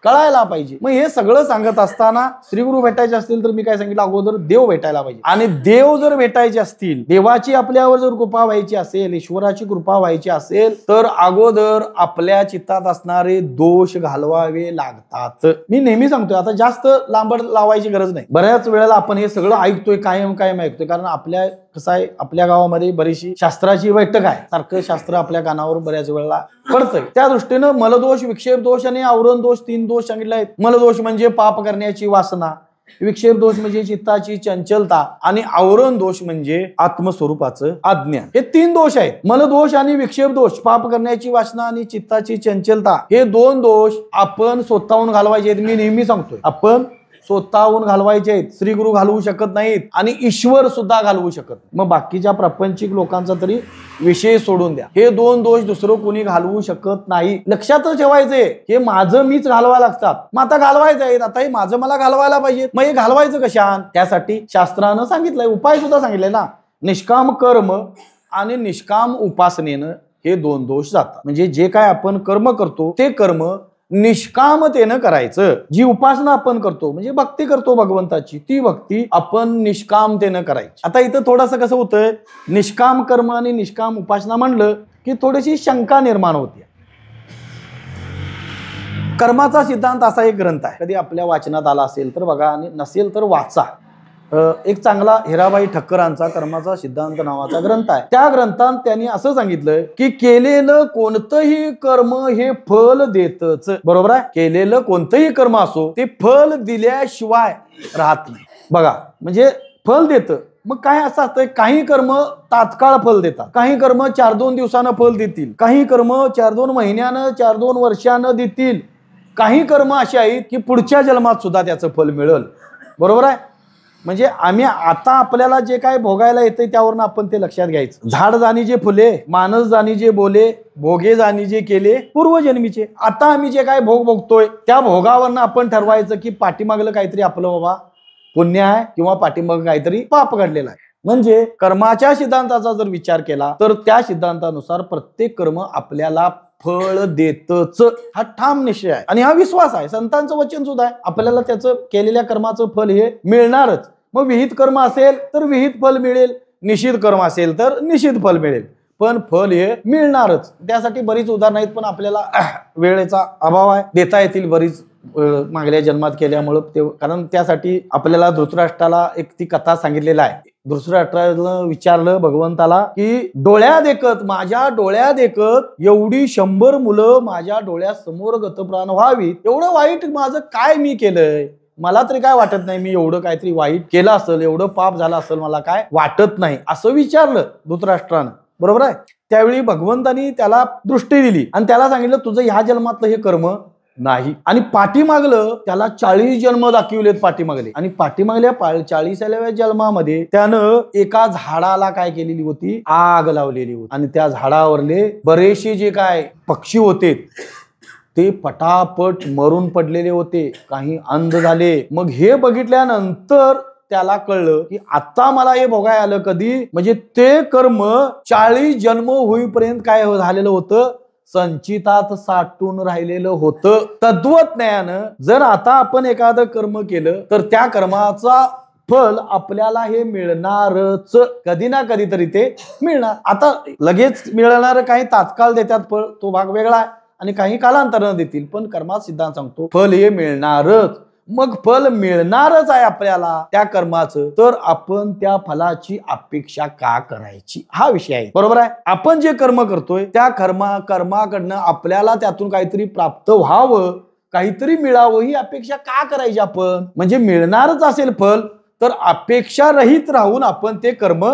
कळायला पाहिजे. मग हे सगळं सांगत असताना श्रीगुरु भेटायचे असतील तर मी काय सांगितलं, अगोदर देव भेटायला पाहिजे. आणि देव जर भेटायचे असतील, देवाची आपल्यावर जर कृपा व्हायची असेल, ईश्वराची कृपा व्हायची असेल, तर अगोदर आपल्या चित्तात असणारे दोष घालवावे लागतात. मी नेहमी सांगतोय, आता जास्त लांबड लावायची गरज नाही. बऱ्याच वेळेला आपण हे सगळं ऐकतोय, कायम ऐकतोय, कारण आपल्या कसं आहे, आपल्या गावामध्ये बरीचशी शास्त्राची बैठक आहे, सारखं शास्त्र आपल्या कानावर बऱ्याच वेळेला पडतंय. त्या दृष्टीनं मलदोष, विक्षेप दोष आणि आवरण दोष 3 दोष सांगितले आहेत. मलदोष म्हणजे पाप करण्याची वासना, विक्षेप दोष म्हणजे चित्ताची चंचलता आणि आवरण दोष म्हणजे आत्मस्वरूपाचं अज्ञान. हे 3 दोष आहेत. मलदोष आणि विक्षेप दोष, पाप करण्याची वासना आणि चित्ताची चंचलता, हे 2 दोष आपण स्वतःहून घालवायचे आहेत. मी नेहमी सांगतोय, आपण स्वतःहून घालवायचे आहेत. श्री गुरु घालवू शकत नाहीत आणि ईश्वर सुद्धा घालवू शकत. मग बाकीच्या प्रापंचिक लोकांचा तरी विषय सोडून द्या. हे 2 दोष दुसरं कोणी घालवू शकत नाही. लक्षातच ठेवायचंय, हे माझं मीच घालवायला लागतात. मग आता घालवायचं आहे, आता हे माझं मला घालवायला पाहिजे. मग हे घालवायचं कशान? त्यासाठी शास्त्रानं सांगितलंय, उपाय सुद्धा सांगितलंय ना. निष्काम कर्म आणि निष्काम उपासनेनं हे 2 दोष जातात. म्हणजे जे काय आपण कर्म करतो ते कर्म निष्कामतेनं करायचं. जी उपासना आपण करतो म्हणजे भक्ती करतो भगवंताची, ती भक्ती आपण निष्कामतेनं करायची. आता इथं थोडंसं कसं होतंय, निष्काम कर्म आणि निष्काम उपासना म्हणलं की थोडीशी शंका निर्माण होते. कर्माचा सिद्धांत असा एक ग्रंथ आहे, कधी आपल्या वाचनात आला असेल तर बघा आणि नसेल तर वाचा. एक चांगला हिराबाई ठक्करांचा कर्माचा सिद्धांत नावाचा ग्रंथ आहे. त्या ग्रंथात त्यांनी असं सांगितलं की केलेलं कोणतंही कर्म हे फल देतच. बरोबर आहे, केलेलं कोणतंही कर्म असो ते फल दिल्याशिवाय राहत नाही. बघा म्हणजे फल देतं. मग काय असं असतं, काही कर्म तात्काळ फल देतात, काही कर्म 4-2 दिवसानं फल देतील, काही कर्म 4-2 महिन्यानं 4-2 वर्षानं देतील, काही कर्म अशी आहेत की पुढच्या जन्मात सुद्धा त्याचं फल मिळेल. बरोबर आहे. म्हणजे आम्ही आता आपल्याला जे काय भोगायला येतंय त्यावरून आपण ते लक्षात घ्यायचं. झाड जाणी जे फुले, माणस जाणी जे बोले, भोगे जाणी जे केले पूर्वजन्मीचे. आता आम्ही जे काय भोग भोगतोय त्या भोगावरनं आपण ठरवायचं की पाठीमागलं काहीतरी आपलं बाबा पुण्य आहे किंवा पाठीमाग काहीतरी पाप घडलेला आहे. म्हणजे कर्माच्या सिद्धांताचा जर विचार केला तर त्या सिद्धांतानुसार प्रत्येक कर्म आपल्याला फळ देतच, हा ठाम निश्चय आहे आणि हा विश्वास आहे. संतांचं वचन सुद्धा आहे, आपल्याला त्याचं केलेल्या कर्माचं फल हे मिळणारच. मग विहित कर्म असेल तर विहित फल मिळेल, निषिद्ध कर्म असेल तर निषिद्ध फल मिळेल, पण फल हे मिळणारच. त्यासाठी बरीच उदाहरणं आहेत, पण आपल्याला वेळेचा अभाव आहे. देता येतील बरीच मागल्या जन्मात केल्यामुळं ते, कारण त्यासाठी आपल्याला धृतराष्ट्राला एक ती कथा सांगितलेला आहे. धृतराष्ट्रानं विचारलं भगवंताला की डोळ्या देखत, माझ्या डोळ्या देखत एवढी 100 मुलं माझ्या डोळ्यासमोर गतप्राण व्हावी, एवढं वाईट माझं काय मी केलंय? मला तरी काय वाटत नाही मी एवढं काहीतरी वाईट केलं असेल, एवढं पाप झालं असेल, मला काय वाटत नाही असं विचारलं धृतराष्ट्रानं. बरोबर आहे. त्यावेळी भगवंतानी त्याला दृष्टी दिली आणि त्याला सांगितलं तुझं ह्या जन्मातलं हे कर्म नाही. आणि पाठीमागलं त्याला 40 जन्म दाखवलेत पाठीमागले. आणि पाठीमागल्या 40व्या जन्मामध्ये त्यानं एका झाडाला काय केलेली होती, आग लावलेली होती. आणि त्या झाडावरले बरेचसे जे काय पक्षी होते ते पटापट मरून पडलेले होते, काही अंध झाले. मग हे बघितल्यानंतर त्याला कळलं की आता मला हे भोगाय आलं कधी, म्हणजे ते कर्म 40 जन्म होईपर्यंत काय झालेलं होतं, संचितात साठून राहिलेलं होतं. तद्वज्ञानं जर आता आपण एखादं कर्म केलं तर त्या कर्माचा फल आपल्याला हे मिळणारच, कधी ना कधीतरी ते मिळणार. आता लगेच मिळणार काही तात्काळ देतात फळ, तो भाग वेगळा आहे, आणि काही कालांतरानं देतील, पण कर्माचा सिद्धांत सांगतो फल हे मिळणारच. मग फल मिळणारच आहे आपल्याला त्या कर्माचं, तर आपण त्या फलाची अपेक्षा का करायची, हा विषय आहे. बरोबर आहे. आपण जे कर्म करतोय त्या कर्माकडनं आपल्याला त्यातून काहीतरी प्राप्त व्हावं, काहीतरी मिळावं ही अपेक्षा का करायची आपण? म्हणजे मिळणारच असेल फल तर अपेक्षा रहित राहून आपण ते कर्म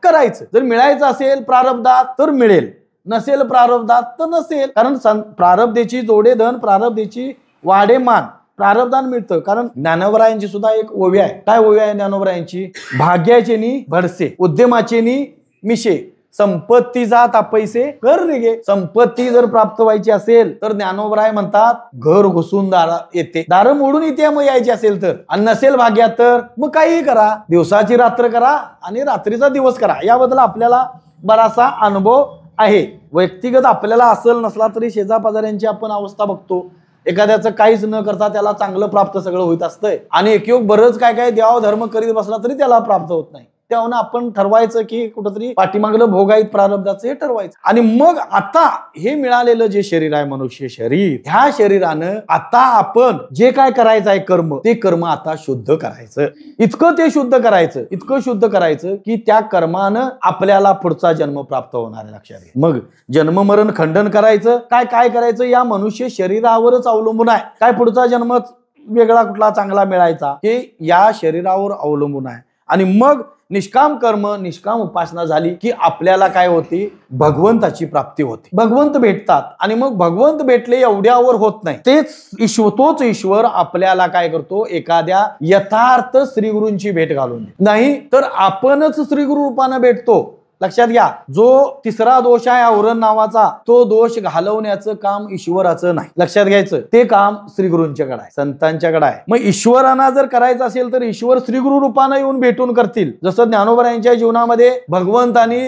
करायचं. जर मिळायचं असेल प्रारब्धात तर मिळेल, नसेल प्रारब्धात तर नसेल. कारण प्रारब्धेची जोडे धन, प्रारब्धेची वाढे मान, प्रारब्धान मिळतं. कारण ज्ञानोबरायांची सुद्धा एक ओवी आहे. काय ओवी आहे ज्ञानोबरायांची? भाग्याचे नी भडसे, उद्यमाचे नी मिशे, संपत्ती जात पैसे कर निघे. संपत्ती जर प्राप्त व्हायची असेल तर ज्ञानोबराय म्हणतात घर घुसून दारा येते, दार मोडून इथे मग यायची असेल तर, आणि नसेल भाग्यात तर मग काही करा, दिवसाची रात्र करा आणि रात्रीचा दिवस करा. याबद्दल आपल्याला बराचसा अनुभव आहे. व्यक्तिगत आपल्याला असेल नसला तरी शेजापाजाऱ्यांची आपण अवस्था बघतो. एखाद्याचं काहीच न करता त्याला चांगलं प्राप्त सगळं होत असतंय, आणि एक बरंच काय काय देव धर्म करीत बसला तरी त्याला प्राप्त होत नाही. त्यावरून आपण ठरवायचं की कुठंतरी पाठीमागलं भोग आहेत प्रारब्धाचं हे ठरवायचं. आणि मग आता हे मिळालेलं जे शरीर आहे मनुष्य शरीर, ह्या शरीरानं आता आपण जे काय करायचं आहे कर्म, ते कर्म आता शुद्ध करायचं. इतकं ते शुद्ध करायचं, इतकं शुद्ध करायचं की त्या कर्मानं आपल्याला पुढचा जन्म प्राप्त होणार आहे. लक्षात घ्या. मग जन्म मरण खंडन करायचं काय काय करायचं या मनुष्य शरीरावरच अवलंबून आहे. काय पुढचा जन्म वेगळा कुठला चांगला मिळायचा हे या शरीरावर अवलंबून आहे. आणि मग निष्काम कर्म निष्काम उपासना झाली की आपल्याला काय होती, भगवंताची प्राप्ती होती. भगवंत भेटतात. आणि मग भगवंत भेटले एवढ्यावर होत नाही, तोच ईश्वर आपल्याला काय करतो, एखाद्या यथार्थ श्रीगुरूंची भेट घालून नाही तर आपणच श्रीगुरु रूपानं भेटतो. लक्षात घ्या, जो तिसरा दोष आहे आवरण नावाचा, तो दोष घालवण्याचं काम ईश्वराचं नाही. लक्षात घ्यायचं, ते काम श्रीगुरूंच्याकडे आहे, संतांच्याकडे आहे. मग ईश्वरांना जर करायचं असेल तर ईश्वर श्रीगुरु रूपानं येऊन भेटून करतील. जसं ज्ञानोबरायांच्या जीवनामध्ये भगवंतानी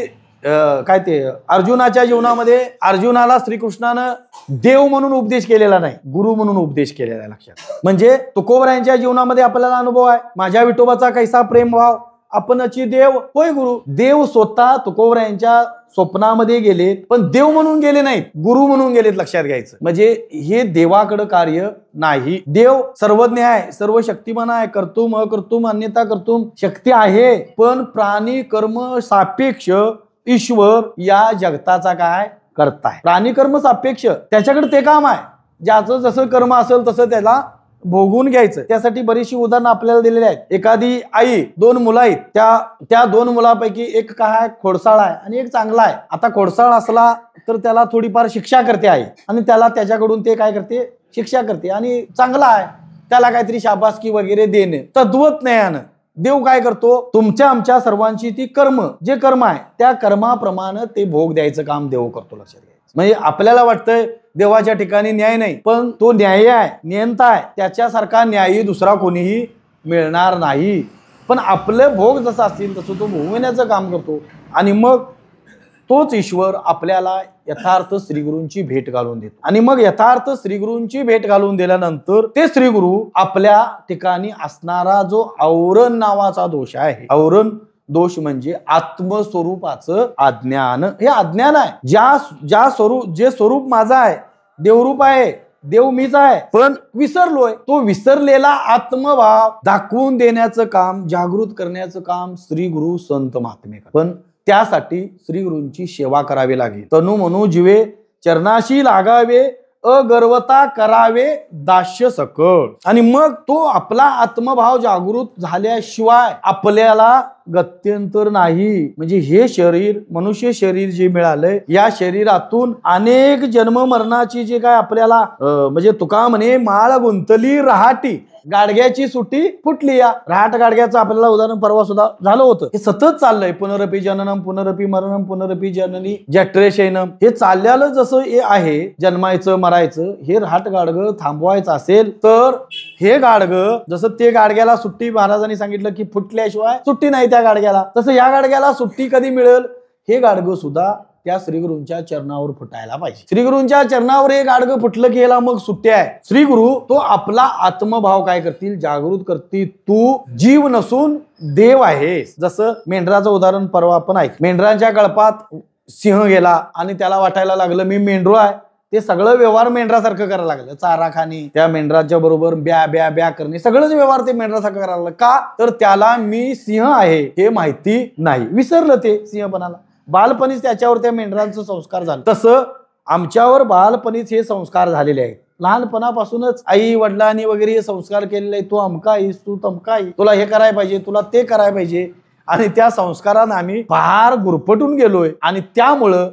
काय ते अर्जुनाच्या जीवनामध्ये अर्जुनाला श्रीकृष्णानं देव म्हणून उपदेश केलेला नाही, गुरु म्हणून उपदेश केलेला आहे. लक्षात. म्हणजे तुकोबरायांच्या जीवनामध्ये आपल्याला अनुभव आहे, माझ्या विठोबाचा कैसा प्रेम भाव आपणची देव होय गुरु. देव स्वतः तुकोबरायांच्या स्वप्नामध्ये गेलेत, पण देव म्हणून गेले नाहीत, गुरु म्हणून गेलेत. लक्षात घ्यायचं. म्हणजे हे देवाकडे कार्य नाही. देव सर्वज्ञ आहे, सर्व शक्तिमान आहे, कर्तुम अकर्तुम अन्यथा कर्तुम शक्ती आहे. पण प्राणी कर्म सापेक्ष ईश्वर या जगताचा काय करताय. प्राणी कर्म सापेक्ष त्याच्याकडे ते काम आहे, ज्याचं जसं कर्म असेल तसं त्याला भोगून घ्यायचं. त्यासाठी बरीचशी उदाहरणं आपल्याला दिलेली आहेत. एखादी आई 2 मुलं आहेत, त्या 2 मुलांपैकी एक काय खोडसाळ आहे आणि एक चांगला आहे. आता खोडसाळ असला तर त्याला थोडीफार शिक्षा करते आई, आणि त्याला त्याच्याकडून ते काय करते, शिक्षा करते. आणि चांगला आहे त्याला काहीतरी शाबासकी वगैरे देणे. तद्वत ज्ञानं देव काय करतो, तुमच्या आमच्या सर्वांची ती कर्म, जे कर्म आहे त्या कर्माप्रमाणे ते भोग द्यायचं काम देव करतो. लक्षात घ्यायचं. म्हणजे आपल्याला वाटतंय देवाच्या ठिकाणी न्याय नाही, पण तो न्याय आहे, नियंता आहे. त्याच्यासारखा न्यायी दुसरा कोणीही मिळणार नाही. पण आपलं भोग जसं असतील तसं तो भोगवण्याचं काम करतो. आणि मग तोच ईश्वर आपल्याला यथार्थ श्रीगुरूंची भेट घालून देतो. आणि मग यथार्थ श्रीगुरूंची भेट घालून दिल्यानंतर ते श्रीगुरु आपल्या ठिकाणी असणारा जो आवरण नावाचा दोष आहे, आवरण दोष म्हणजे आत्मस्वरूपाचं अज्ञान. हे अज्ञान आहे. जे स्वरूप माझं आहे, देवरूप आहे, देव मीच आहे, पण विसरलोय. तो विसरलेला आत्मभाव दाखवून देण्याचं काम, जागृत करण्याचं काम श्री गुरु संत महात्मे करतात. पण त्यासाठी श्री गुरूंची सेवा करावी लागेल. तनु मनु जीवे चरणाशी लागावे, अगर्वता करावे दास्य सकळ. आणि मग तो आपला आत्मभाव जागृत झाल्याशिवाय आपल्याला गत्यंतर नाही. म्हणजे हे शरीर, मनुष्य शरीर जे मिळालंय, या शरीरातून अनेक जन्म मरणाची जे काय आपल्याला म्हणजे तुका म्हणे माळ गुंतली रहाटी, गाडग्याची सुट्टी फुटली. या रहाट गाडग्याचं आपल्याला उदाहरण परवा सुद्धा झालं होतं. हे सतत चाललंय, पुनरपी जननम पुनरपी मरणम पुनरपी जननी जठरे शयनम. हे चालल्याला जसं हे आहे, जन्मायचं मरायचं, हे रहाट गाडगं थांबवायचं असेल तर हे गाडगं, जसं ते गाडग्याला सुट्टी महाराजांनी सांगितलं की फुटल्याशिवाय सुट्टी नाही त्या गाडग्याला, तसं या गाडग्याला सुट्टी कधी मिळेल, हे गाडगं सुद्धा त्या श्रीगुरूंच्या चरणावर फुटायला पाहिजे. श्रीगुरूंच्या चरणावर एक गाडगं फुटलं की याला मग सुट्टी आहे. श्रीगुरु तो आपला आत्मभाव काय करतील, जागृत करतील. तू जीव नसून देव आहेस. जसं मेंढराचं उदाहरण परवा आपण ऐक. मेंढरांच्या कळपात सिंह गेला आणि त्याला वाटायला लागलं मी मेंढरू आहे. ते सगळं व्यवहार मेंढरासारखं करायला लागलं. चारा खाणे, त्या मेंढराच्या बरोबर ब्या ब्या ब्या करणे, सगळंच व्यवहार ते मेंढरासारखं करायला लागलं. का तर त्याला मी सिंह आहे हे माहिती नाही, विसरलं ते सिंहपणाला. बालपणीच त्याच्यावर त्या मेंढरांचं संस्कार झालं. तसं आमच्यावर बालपणीच हे संस्कार झालेले आहेत. लहानपणापासूनच आई वडिलांनी वगैरे हे संस्कार केलेले आहेत. तू अमका आहेस, तू तमका आहेस, तुला हे करायला पाहिजे, तुला ते करायला पाहिजे. आणि त्या संस्कारानं आम्ही फार गुरफटून गेलोय. आणि त्यामुळं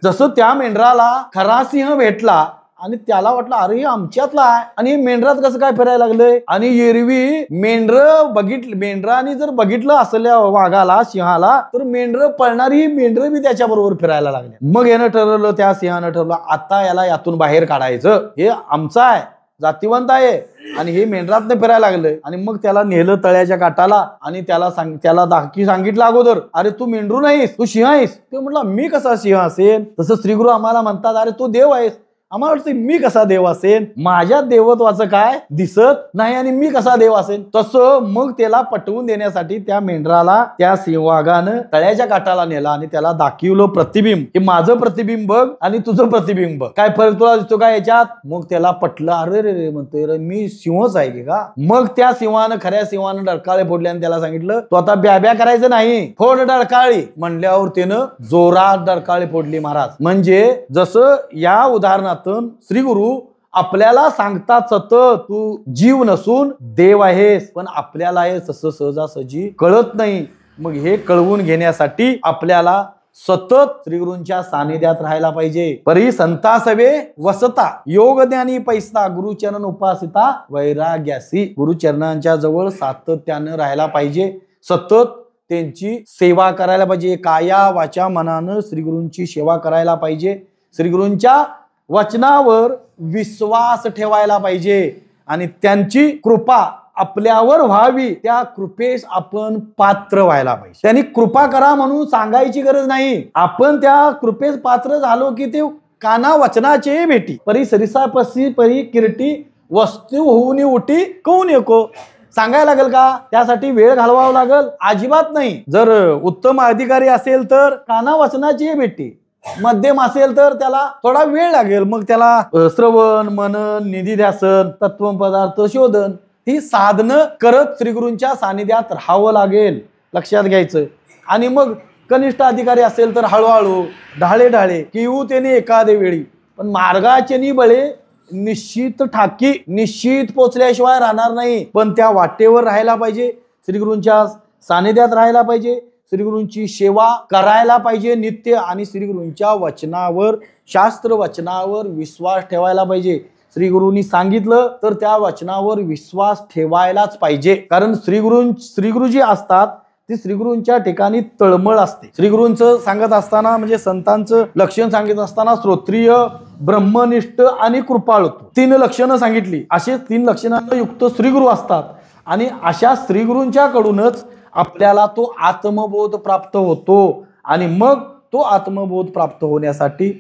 जसं त्या मेंढराला खरा सिंह भेटला आणि त्याला वाटलं अरे आमच्यातला आहे, आणि मेंढरात कसं काय फिरायला लागलंय. आणि एरवी मेंढराने जर बघितलं असल्या वाघाला, सिंहाला, तर मेंढर पळणारी मेंढर बी त्याच्या बरोबर फिरायला लागले. मग यानं ठरवलं, त्या सिंहानं ठरवलं आता याला यातून बाहेर काढायचं, हे आमचं आहे, जातीवंत आहे, आणि हे मेंढरातनं फिरायला लागलं. आणि मग त्याला नेलं तळ्याच्या काठाला आणि त्याला सांगितलं अगोदर, अरे तू मेंढरू नाहीस, तू सिंह आहेस. ते म्हटलं मी कसा सिंह असेल. तसं श्रीगुरु आम्हाला म्हणतात अरे तू देव आहेस आम्हाला वाटतं मी कसा देव असेल, माझ्या देवत्वाचं काय दिसत नाही आणि मी कसा देव असेल. तसं मग त्याला पटवून देण्यासाठी त्या मेंढराला त्या सिंहवागानं तळ्याच्या काठाला नेला आणि त्याला दाखवलं प्रतिबिंब, की माझं प्रतिबिंब बघ आणि तुझं प्रतिबिंब बघ, काय फरक तुला दिसतो का याच्यात. मग त्याला पटलं, अरे रे रे म्हणतोय रे मी सिंहच आहे की का. मग त्या सिंहानं, खऱ्या सिंहानं डरकाळे फोडले आणि त्याला सांगितलं तू आता ब्याब्या करायचं नाही, फोड डरकाळी. म्हणल्यावर त्यानं जोरात डरकाळी फोडली महाराज. म्हणजे जसं या उदाहरणातून श्री गुरु आपल्याला सांगतात सतत तू जीव नसून देव आहेस, पण आपल्याला हे तसं सहजासहजी कळत नाही. मग हे कळवून घेण्यासाठी आपल्याला सतत श्रीगुरूंच्या सानिध्यात राहायला पाहिजे. परी संता सवे वसता योग ज्ञानी पैसा गुरुचरण उपासिता वैराग्यासी. गुरुचरणांच्या जवळ सातत्यानं राहायला पाहिजे, सतत त्यांची सेवा करायला पाहिजे. काया वाचा मनानं श्रीगुरूंची सेवा करायला पाहिजे. श्रीगुरूंच्या वचनावर विश्वास ठेवायला पाहिजे आणि त्यांची कृपा आपल्यावर व्हावी, त्या कृपेस आपण पात्र व्हायला पाहिजे. त्यांनी कृपा करा म्हणून सांगायची गरज नाही. आपण त्या कृपेस पात्र झालो की ते काना वचनाचे भेटी. परी सरिसापसी परी किरटी वस्तू होऊन उठी कोण एको. सांगायला लागेल का, त्यासाठी वेळ घालवावा लागेल? अजिबात नाही. जर उत्तम अधिकारी असेल तर काना वचनाची भेटी, मध्यम असेल तर त्याला थोडा वेळ लागेल. मग त्याला श्रवण मनन निधिध्यासन तत्व पदार्थ शोधन ही साधनं करत श्रीगुरूंच्या सानिध्यात राहावं लागेल, लक्षात घ्यायचं. आणि मग कनिष्ठ अधिकारी असेल तर हळूहळू ढाळे ढाळे किंवा त्याने एखाद्या वेळी, पण मार्गाचे निबळे निश्चित ठाकी निश्चित पोचल्याशिवाय राहणार नाही. पण त्या वाटेवर राहायला पाहिजे, श्रीगुरूंच्या सानिध्यात राहायला पाहिजे, श्रीगुरूंची सेवा करायला पाहिजे नित्य, आणि श्रीगुरूंच्या वचनावर शास्त्र वचनावर विश्वास ठेवायला पाहिजे. श्रीगुरूंनी सांगितलं तर त्या वचनावर विश्वास ठेवायलाच पाहिजे. कारण श्रीगुरू जी असतात ती श्रीगुरूंच्या ठिकाणी तळमळ असते. श्रीगुरूंचं सांगत असताना म्हणजे संतांचं लक्षण सांगित असताना श्रोत्रिय ब्रह्मनिष्ठ आणि कृपाळू 3 लक्षणं सांगितली. असे 3 लक्षणांना युक्त श्रीगुरू असतात आणि अशा श्रीगुरूंच्या कडूनच आपल्याला तो आत्मबोध प्राप्त होतो. आणि मग तो आत्मबोध प्राप्त होण्यासाठी,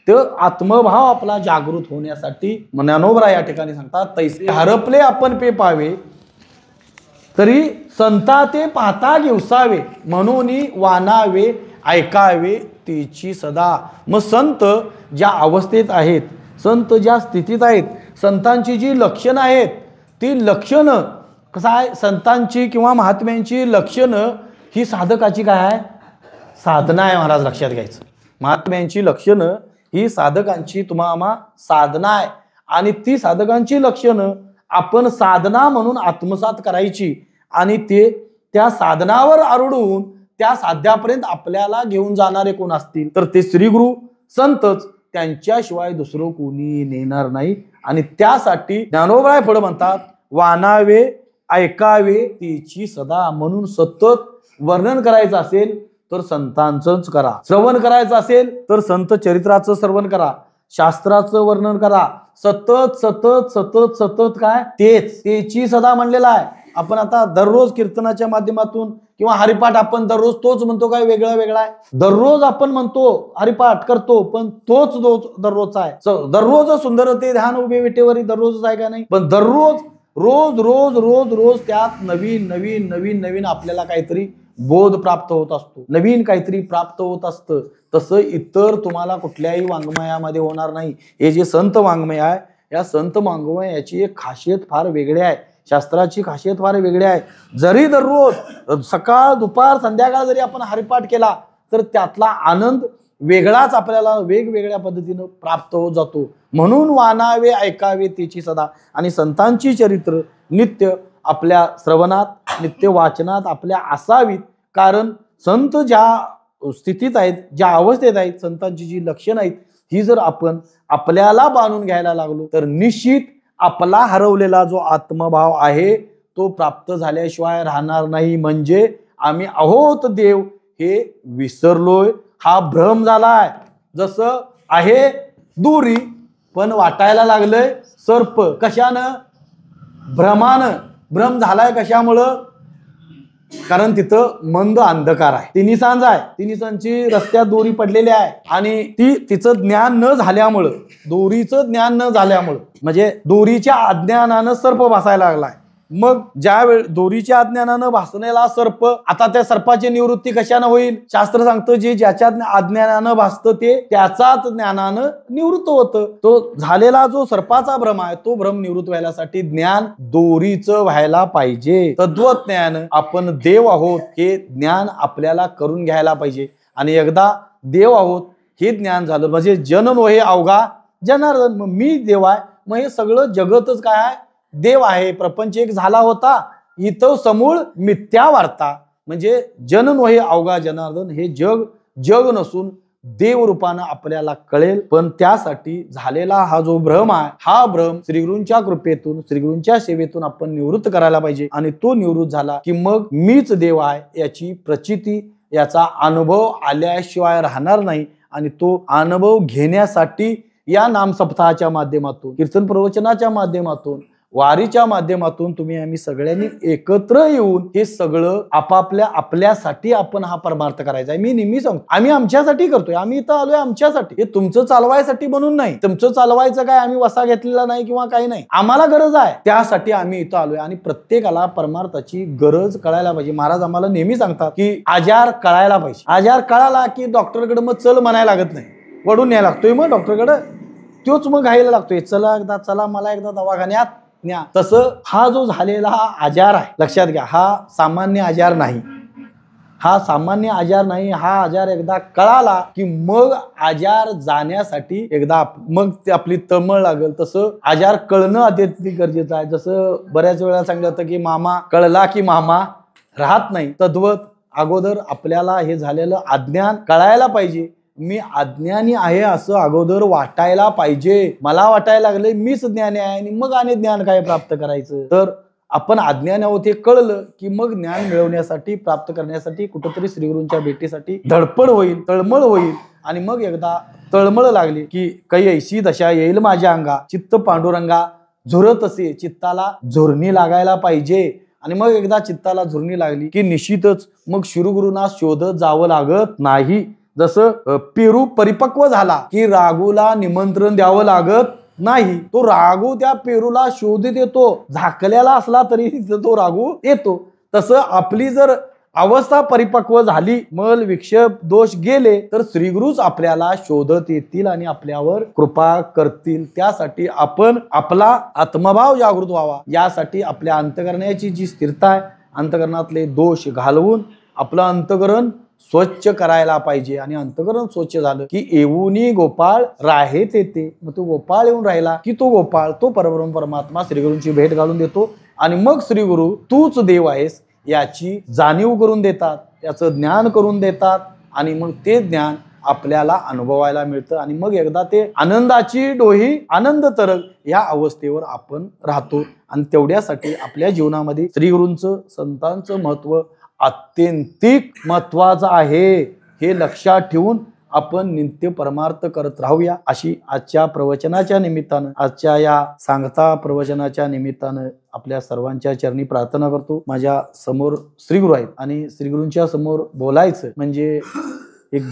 तो आत्मभाव आपला जागृत होण्यासाठी ज्ञानोबा या ठिकाणी सांगतात, तैसे हरपले आपण पे पावे तरी संता ते पाहता घेवसावे, म्हणून वानावे ऐकावे तिची सदा. मग संत ज्या अवस्थेत आहेत, संत ज्या स्थितीत आहेत, संतांची जी लक्षणं आहेत ती लक्षणं कसं आहे, संतांची किंवा महात्म्यांची लक्षणं ही साधकाची काय आहे, साधना आहे महाराज, लक्षात घ्यायचं. महात्म्यांची लक्षणं ही साधकांची तुम्हाला साधना आहे आणि ती साधकांची लक्षणं आपण साधना म्हणून आत्मसात करायची आणि ते त्या साधनावर आरूढून त्या साध्यापर्यंत आपल्याला घेऊन जाणारे कोण असतील तर ते श्रीगुरु संतच, त्यांच्याशिवाय दुसरं कोणी नेणार नाही. आणि त्यासाठी ज्ञानोबा पुढे म्हणतात, वानावे ऐकावे तिची सदा. म्हणून सतत वर्णन करायचं असेल तर संतांचंच करा, श्रवण करायचं असेल तर संत चरित्राचं श्रवण करा, शास्त्राचं वर्णन करा, सतत सतत सतत सतत काय तेच तेची सदा म्हणलेला आहे. आपण आता दररोज कीर्तनाच्या माध्यमातून किंवा हरिपाठ आपण दररोज तोच म्हणतो, काय वेगळा वेगळा आहे. दररोज आपण म्हणतो हरिपाठ करतो पण तोच दररोजचा आहे. दररोज सुंदर ते ध्यान उभे विटेवरी दररोजच आहे का नाही, पण दररोज रोज रोज रोज रोज त्यात नवीन नवीन नवीन नवीन आपल्याला काहीतरी बोध प्राप्त होत असतो, नवीन काहीतरी प्राप्त होत असतं. तसं इतर तुम्हाला कुठल्याही वाङ्मयामध्ये होणार नाही. हे जे संत वाङ्मय आहे, या संत वाङ्मय याची एक खासियत फार वेगळी आहे, शास्त्राची खासियत फार वेगळी आहे. जरी दररोज सकाळ दुपार संध्याकाळ जरी आपण हरिपाठ केला तर त्यातला आनंद वेगळाच आपल्याला वेगवेगळ्या पद्धतीनं प्राप्त होत जातो. म्हणून वानावे ऐकावे त्याची सदा. आणि संतांची चरित्र नित्य आपल्या श्रवणात, नित्य वाचनात आपल्या असावीत. कारण संत ज्या स्थितीत आहेत, ज्या अवस्थेत आहेत, संतांची जी लक्षणं आहेत ही जर आपण आपल्याला बांधून घ्यायला लागलो तर निश्चित आपला हरवलेला जो आत्मभाव आहे तो प्राप्त झाल्याशिवाय राहणार नाही. म्हणजे आम्ही आहोत देव हे विसरलोय, हा भ्रम झालाय. जसं आहे दुरी पण वाटायला लागलंय सर्प. कशानं? भ्रमानं. भ्रम झालाय कशामुळं? कारण तिथं मंद अंधकार आहे, तिन्ही सांज आहे, तिन्ही सांजची रस्त्यात दोरी पडलेली आहे आणि तिचं ज्ञान न झाल्यामुळं, दोरीचं ज्ञान न झाल्यामुळं म्हणजे दोरीच्या अज्ञानानं सर्प भासायला लागलाय. मग ज्या वेळ दोरीच्या अज्ञानानं भासलेला सर्प, आता त्या सर्पाची निवृत्ती कशानं होईल? शास्त्र सांगतं जे ज्याच्या अज्ञानानं भासतं ते त्याचाच ज्ञानानं निवृत्त होतं. तो झालेला जो सर्पाचा भ्रम आहे तो भ्रम निवृत्त व्हायसाठी ज्ञान दोरीचं व्हायला पाहिजे. तत्वज्ञान आपण देव आहोत हे ज्ञान आपल्याला करून घ्यायला पाहिजे. आणि एकदा देव आहोत हे ज्ञान झालं म्हणजे जन नोहे अवघा जनार्दन. मग मी देव आहे, मग हे सगळं जगतच काय आहे? देव आहे. प्रपंच एक झाला होता, इथं समूळ मिथ्या वार्ता म्हणजे जन नोहे अवघा जनार्दन. हे जग नसून देव रूपानं आपल्याला कळेल. पण त्यासाठी झालेला हा जो भ्रम आहे, हा भ्रम श्रीगुरूंच्या कृपेतून, श्रीगुरूंच्या सेवेतून आपण निवृत्त करायला पाहिजे. आणि तो निवृत्त झाला की मग मीच देव आहे याची प्रचिती, याचा अनुभव आल्याशिवाय राहणार नाही. आणि तो अनुभव घेण्यासाठी या नामसप्ताहाच्या माध्यमातून, कीर्तन प्रवचनाच्या माध्यमातून, वारीच्या माध्यमातून तुम्ही आम्ही सगळ्यांनी एकत्र येऊन हे सगळं आपल्यासाठी आपण हा परमार्थ करायचा आहे. मी नेहमी सांगतो आम्ही आमच्यासाठी करतोय, आम्ही इथं आलोय आमच्यासाठी. हे तुमचं चालवायसाठी म्हणून नाही, तुमचं चालवायचं काय आम्ही वसा घेतलेला नाही किंवा काही नाही, आम्हाला गरज आहे त्यासाठी आम्ही इथं आलोय. आणि प्रत्येकाला परमार्थाची गरज कळायला पाहिजे. महाराज आम्हाला नेहमी सांगतात की आजार कळायला पाहिजे. आजार कळाला की डॉक्टरकडे मग चल म्हणायला लागत नाही, वडून न्यायला लागतोय. मग डॉक्टरकडे तोच मग घायला लागतोय, चला मला एकदा दवाखान्यात न्या. तसं हा जो झालेला आजार आहे, लक्षात घ्या, हा सामान्य आजार नाही, हा सामान्य आजार नाही. हा आजार एकदा कळाला की मग आजार जाण्यासाठी एकदा मग आपली तळमळ लागेल. तसं आजार कळणं अत्यंत गरजेचं आहे. जसं बऱ्याच वेळा सांगितलं होतं की मामा कळला की मामा राहत नाही, तद्वत अगोदर आपल्याला हे झालेलं अज्ञान कळायला पाहिजे. मी अज्ञानी आहे असं अगोदर वाटायला पाहिजे. मला वाटायला लागले मीच ज्ञानी आहे आणि मग आणि ज्ञान काय प्राप्त करायचं? तर आपण अज्ञानी आहोत हे कळलं की मग ज्ञान मिळवण्यासाठी, प्राप्त करण्यासाठी कुठंतरी श्रीगुरूंच्या भेटीसाठी धडपड होईल, तळमळ होईल. आणि मग एकदा तळमळ लागली की काही ऐशी दशा येईल माझ्या अंगा, चित्त पांडुरंगा झुरत असे, चित्ताला झुरणी लागायला पाहिजे. आणि मग एकदा चित्ताला झुरणी लागली की निश्चितच मग श्रीगुरूंना शोधत जावं लागत नाही. जसं पेरू परिपक्व झाला की राघूला निमंत्रण द्यावं लागत नाही, तो राघू त्या पेरूला शोधित येतो. झाकलेला असला तरी तो राघू येतो. तसं आपली जर अवस्था परिपक्व झाली, मल विक्षेप दोष गेले, तर श्रीगुरूच आपल्याला शोधत येतील आणि आपल्यावर कृपा करतील. त्यासाठी आपण आपला आत्मभाव जागृत व्हावा, यासाठी आपल्या अंतकरणाची जी स्थिरता आहे, अंतकरणातले दोष घालवून आपलं अंतकरण स्वच्छ करायला पाहिजे. आणि अंतकरण स्वच्छ झालं की येऊनी गोपाळ राहे तेथे. मग तो गोपाळ येऊन राहिला की तो गोपाळ, तो परब्रह्म परमात्मा श्रीगुरूंची भेट घालून देतो. आणि मग श्रीगुरू तूच देव आहेस याची जाणीव करून देतात, त्याचं ज्ञान करून देतात. आणि मग ते ज्ञान आपल्याला अनुभवायला मिळतं. आणि मग एकदा ते आनंदाची डोही आनंद तरंग या अवस्थेवर आपण राहतो. आणि तेवढ्यासाठी आपल्या जीवनामध्ये श्रीगुरूंचं, संतांचं महत्व अत्यंतिक महत्वाचं आहे. हे लक्षात ठेवून आपण नित्य परमार्थ करत राहूया, अशी आजच्या प्रवचनाच्या निमित्तानं, आजच्या या सांगता प्रवचनाच्या निमित्तानं आपल्या सर्वांच्या चरणी प्रार्थना करतो. माझ्या समोर श्रीगुरू आहेत आणि श्रीगुरूंच्या समोर बोलायचं म्हणजे एक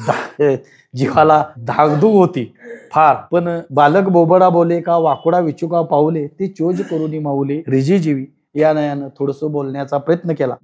जीवाला धाकधूक होती फार. पण बालक बोबडा बोले का वाकुडा विचुका पावले, ते चोज करून माऊले रिजी जीवी या नयानं थोडंसं बोलण्याचा प्रयत्न केला.